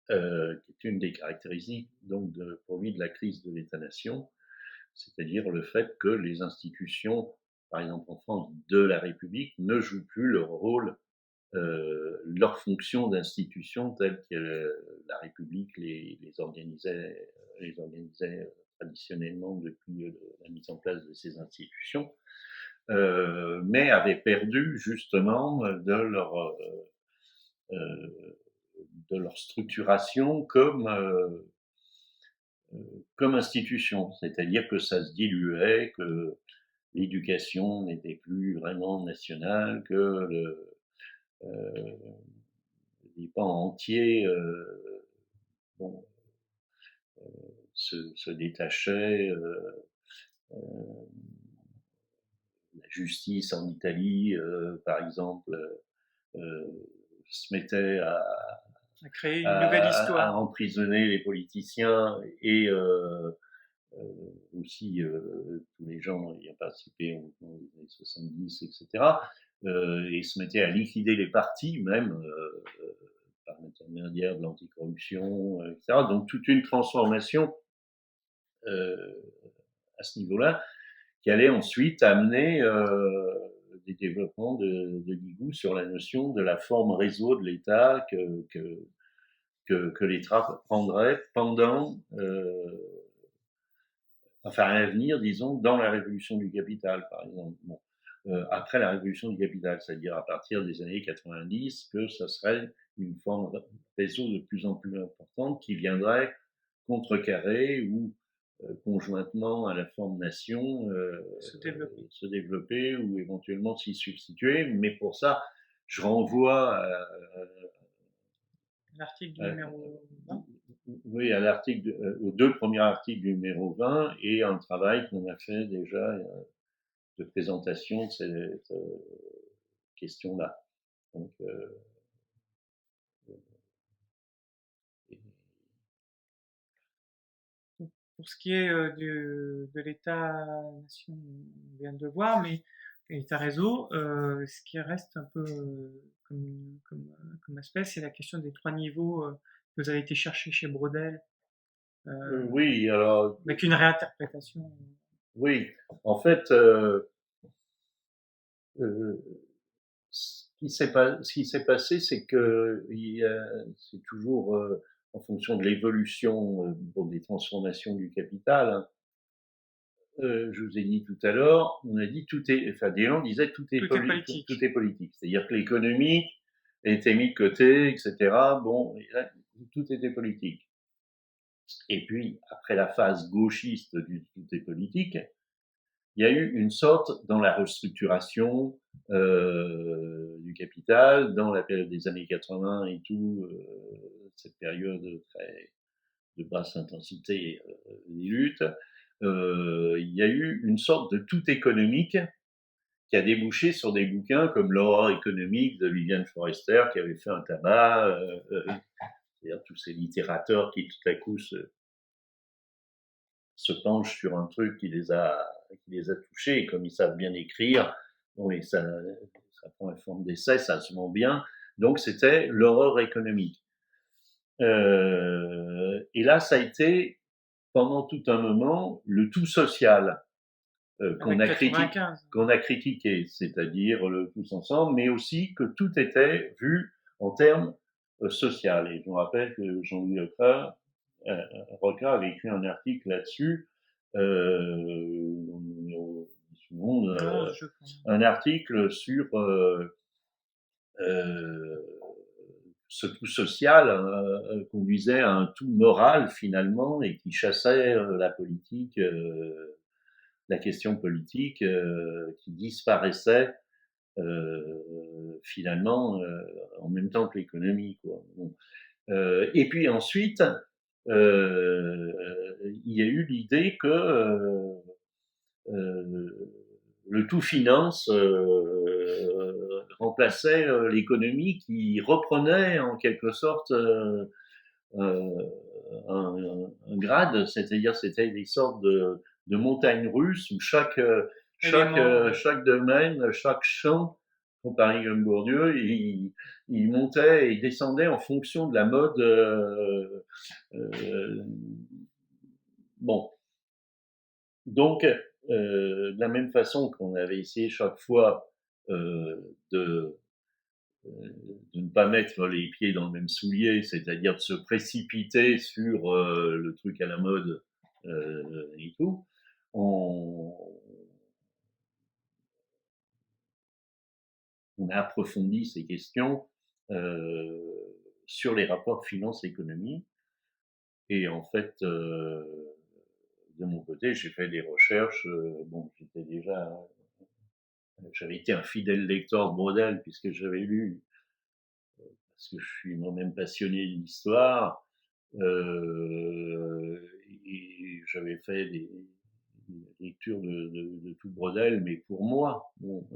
qui est une des caractéristiques, donc, pour lui, de la crise de l'État-nation, c'est-à-dire le fait que les institutions, par exemple en France, de la République, ne jouent plus leur rôle, leur fonction d'institution telle que la République les organisait traditionnellement depuis la mise en place de ces institutions, mais avaient perdu justement de leur structuration comme institution, c'est-à-dire que ça se diluait, que l'éducation n'était plus vraiment nationale, que les pans entiers bon, se détachaient. La justice en Italie, par exemple, se mettait à créer une nouvelle histoire, à emprisonner les politiciens et aussi tous les gens ayant participé aux années 70, etc. Et se mettait à liquider les partis, même par l'intermédiaire de l'anticorruption, etc. Donc toute une transformation à ce niveau-là, qui allait ensuite amener des développements de Guigou sur la notion de la forme réseau de l'État que l'État prendrait pendant, enfin à l'avenir, disons, dans la révolution du capital, par exemple. Bon. Après la révolution du capital, c'est-à-dire à partir des années 90, que ça serait une forme réseau de plus en plus importante qui viendrait contrecarrer ou conjointement à la forme nation se développer ou éventuellement s'y substituer. Mais pour ça, je renvoie à l'article du numéro 20. Oui, à l'article, aux deux premiers articles du numéro 20 et un travail qu'on a fait déjà de présentation de cette question-là. Donc, pour ce qui est de l'État-nation, on vient de le voir, mais État-réseau, ce qui reste un peu comme aspect, c'est la question des trois niveaux que vous avez été chercher chez Brodel. oui, alors. Avec une réinterprétation. Oui, en fait, ce qui s'est passé, c'est que c'est toujours en fonction de l'évolution des transformations du capital. Hein. Je vous ai dit tout à l'heure, on a dit Deslandes disait tout est politique. Tout est politique. C'est-à-dire que l'économie était mise de côté, etc. Bon, là, tout était politique. Et puis, après la phase gauchiste du tout est politique, il y a eu une sorte, dans la restructuration du capital, dans la période des années 80 et tout, cette période de basse intensité des luttes, il y a eu une sorte de tout économique qui a débouché sur des bouquins comme L'horreur économique de Viviane Forester, qui avait fait un tabac, c'est-à-dire tous ces littérateurs qui tout à coup se penchent sur un truc qui les a touchés, et comme ils savent bien écrire, bon, et ça prend la forme d'essai, ça se vend bien. Donc c'était l'horreur économique. Et là, ça a été pendant tout un moment le tout social qu'on a critiqué, c'est-à-dire le tous ensemble, mais aussi que tout était vu en termes social. Et je me rappelle que Jean-Louis Leclerc Roca avait écrit un article là-dessus, Non, je un article sur ce tout social conduisait à un tout moral finalement et qui chassait la politique, la question politique qui disparaissait finalement en même temps que l'économie, quoi. Bon. Et puis ensuite, il y a eu l'idée que le tout finance remplaçait l'économie qui reprenait en quelque sorte un, un grade, c'est-à-dire c'était des sortes de montagnes russes où chaque domaine, chaque champ, pour Paris comme Bourdieu, il montait et descendait en fonction de la mode. Bon, donc de la même façon qu'on avait essayé chaque fois de de ne pas mettre les pieds dans le même soulier, c'est-à-dire de se précipiter sur le truc à la mode et tout, on, on a approfondi ces questions euh, sur les rapports finance-économie. Et en fait, de mon côté, j'ai fait des recherches. Bon, j'avais été un fidèle lecteur de Brodel puisque j'avais lu, parce que je suis moi-même passionné d'histoire. Et j'avais fait des lectures de tout Brodel, mais pour moi. Bon,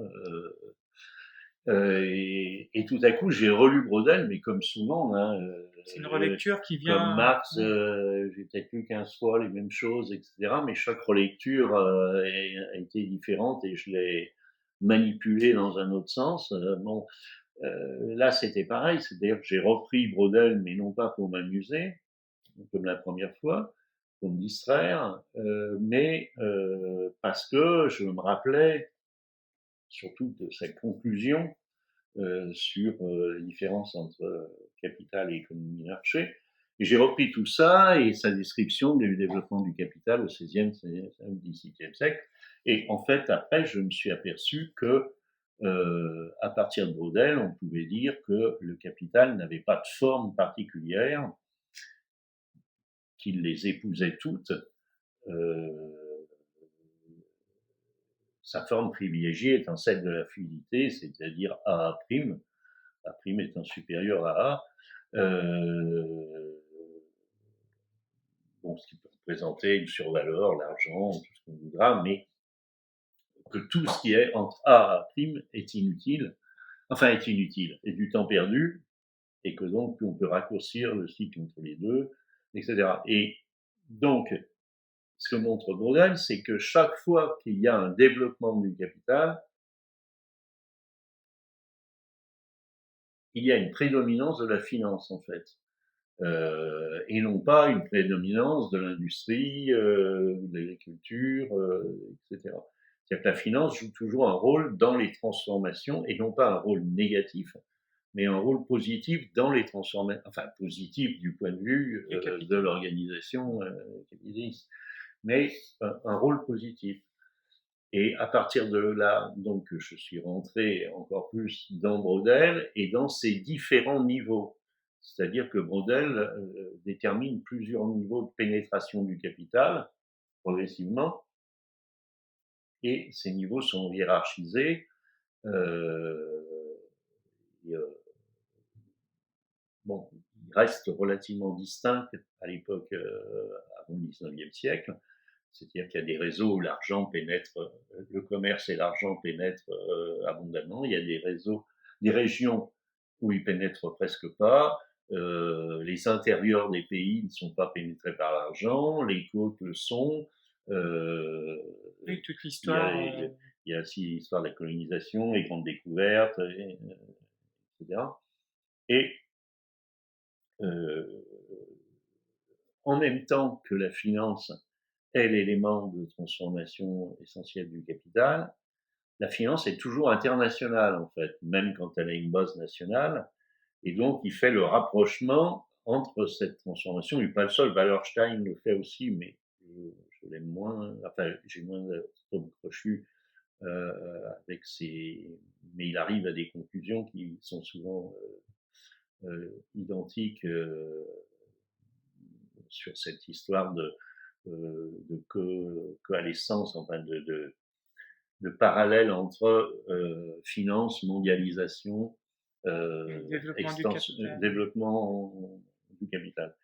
et tout à coup, j'ai relu Brodel, mais comme souvent, hein, c'est une relecture qui comme vient. Marx, j'ai peut-être lu 15 fois les mêmes choses, etc. Mais chaque relecture a été différente et je l'ai manipulée dans un autre sens. Bon, là, c'était pareil, c'est-à-dire que j'ai repris Brodel, mais non pas pour m'amuser, comme la première fois, pour me distraire, mais parce que je me rappelais surtout de cette conclusion sur la différence entre capital et économie de marché. Et j'ai repris tout ça et sa description du développement du capital au XVIe, XVIIe siècle. Et en fait, après, je me suis aperçu que à partir de Brodel, on pouvait dire que le capital n'avait pas de forme particulière, qu'il les épousait toutes. Euh, Sa forme privilégiée étant celle de la fluidité, c'est-à-dire AA', A' étant supérieur à A. Bon, ce qui peut représenter une survaleur, l'argent, tout ce qu'on voudra, mais que tout ce qui est entre A et A' est inutile, est du temps perdu, et que donc on peut raccourcir le cycle entre les deux, etc. Et donc, ce que montre Brodel, c'est que chaque fois qu'il y a un développement du capital, il y a une prédominance de la finance, en fait. Et non pas une prédominance de l'industrie, de l'agriculture, etc. C'est-à-dire que la finance joue toujours un rôle dans les transformations et non pas un rôle négatif, mais un rôle positif dans les transformations, enfin positif du point de vue de l'organisation capitaliste, mais un rôle positif. Et à partir de là, donc, je suis rentré encore plus dans Brodel et dans ses différents niveaux. C'est-à-dire que Brodel détermine plusieurs niveaux de pénétration du capital, progressivement, et ces niveaux sont hiérarchisés. Euh, et, bon, ils restent relativement distincts à l'époque, avant le 19e siècle. C'est-à-dire qu'il y a des réseaux où l'argent pénètre, le commerce et l'argent pénètrent abondamment. Il y a des réseaux, des régions où ils pénètrent presque pas. Les intérieurs des pays ne sont pas pénétrés par l'argent. Les côtes le sont. Oui, toute l'histoire. Il y a aussi l'histoire de la colonisation, les grandes découvertes, etc. Et euh, en même temps que la finance est l'élément de transformation essentiel du capital, la finance est toujours internationale, en fait, même quand elle a une base nationale. Et donc, il fait le rapprochement entre cette transformation, il n'est pas le seul, Wallerstein le fait aussi, mais je l'aime moins, enfin j'ai moins d'atome crochu avec ses, mais il arrive à des conclusions qui sont souvent identiques sur cette histoire de coalescence, enfin de parallèle entre finance, mondialisation, développement du capital.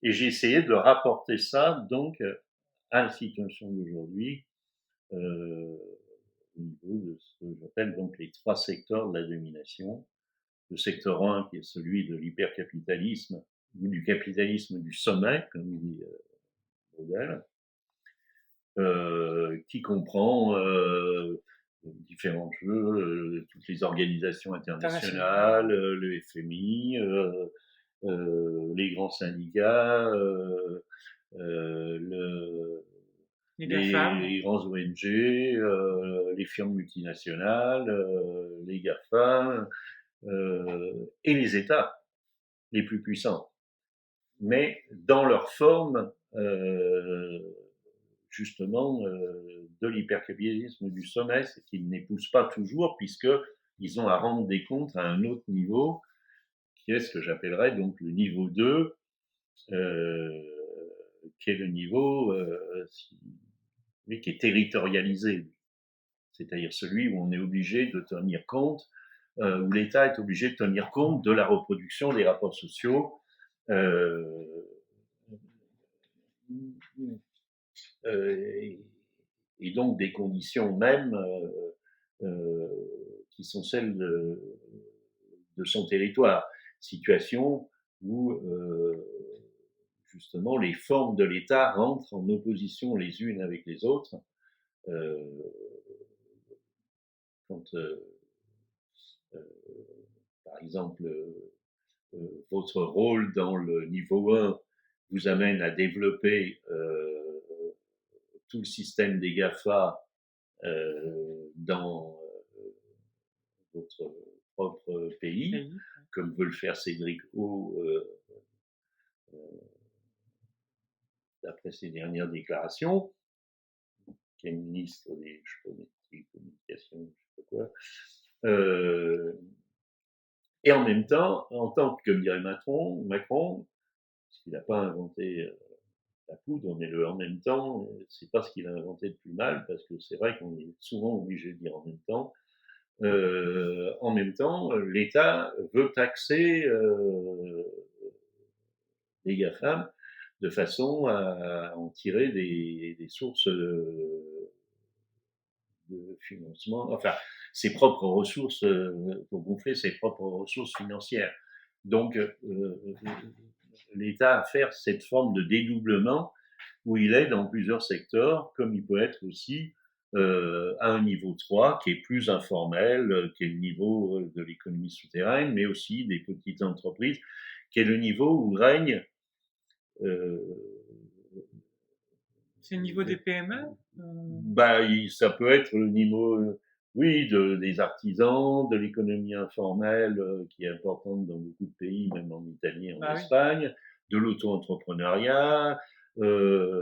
Et j'ai essayé de rapporter ça donc à la situation d'aujourd'hui au niveau de ce que j'appelle donc les 3 secteurs de la domination. Le secteur 1 qui est celui de l'hypercapitalisme ou du capitalisme du sommet, comme dit Brodel, qui comprend différents jeux, toutes les organisations internationales, le FMI, les grands syndicats, les grands ONG, les firmes multinationales, les GAFA, et les États les plus puissants. Mais dans leur forme, justement, de l'hypercapitalisme du sommet, c'est qu'ils n'épousent pas toujours, puisqu'ils ont à rendre des comptes à un autre niveau, qui est ce que j'appellerais donc le niveau 2, qui est le niveau qui est territorialisé, c'est-à-dire celui où on est obligé de tenir compte, où l'État est obligé de tenir compte de la reproduction des rapports sociaux, et donc des conditions mêmes qui sont celles de son territoire. Situation où justement les formes de l'État rentrent en opposition les unes avec les autres. Quand, par exemple, votre rôle dans le niveau 1 vous amène à développer tout le système des GAFA dans votre propre pays, comme veut le faire Cédric O d'après ses dernières déclarations, qui est ministre des communications, je sais pas quoi. Et en même temps, en tant que, comme dirait Macron, parce qu'il n'a pas inventé la poudre, mais en même temps, c'est pas ce qu'il a inventé de plus mal, parce que c'est vrai qu'on est souvent obligé de dire en même temps. En même temps, l'État veut taxer les GAFAM de façon à en tirer des sources de financement, enfin, ses propres ressources, pour gonfler ses propres ressources financières. Donc, l'État a fait cette forme de dédoublement où il est dans plusieurs secteurs, comme il peut être aussi à un niveau 3 qui est plus informel, qui est le niveau de l'économie souterraine, mais aussi des petites entreprises, qui est le niveau où règne c'est le niveau des PME ça peut être le niveau, oui, des artisans, de l'économie informelle qui est importante dans beaucoup de pays, même en Italie et en Espagne, de l'auto-entrepreneuriat, de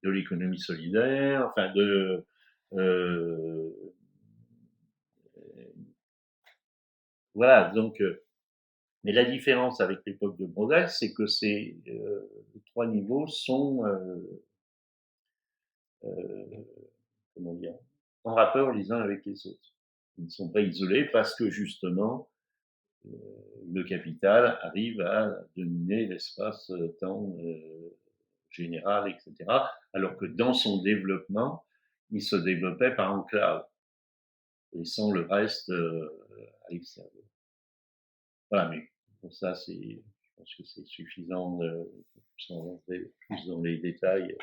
l'économie solidaire, enfin voilà, donc mais la différence avec l'époque de Brodel, c'est que ces 3 niveaux sont comment dire, en rapport les uns avec les autres. Ils ne sont pas isolés parce que justement le capital arrive à dominer l'espace-temps général, etc. Alors que dans son développement, il se développait par enclave, laissant le reste à l'extérieur. Voilà, mais pour ça, je pense que c'est suffisant sans rentrer plus dans les détails.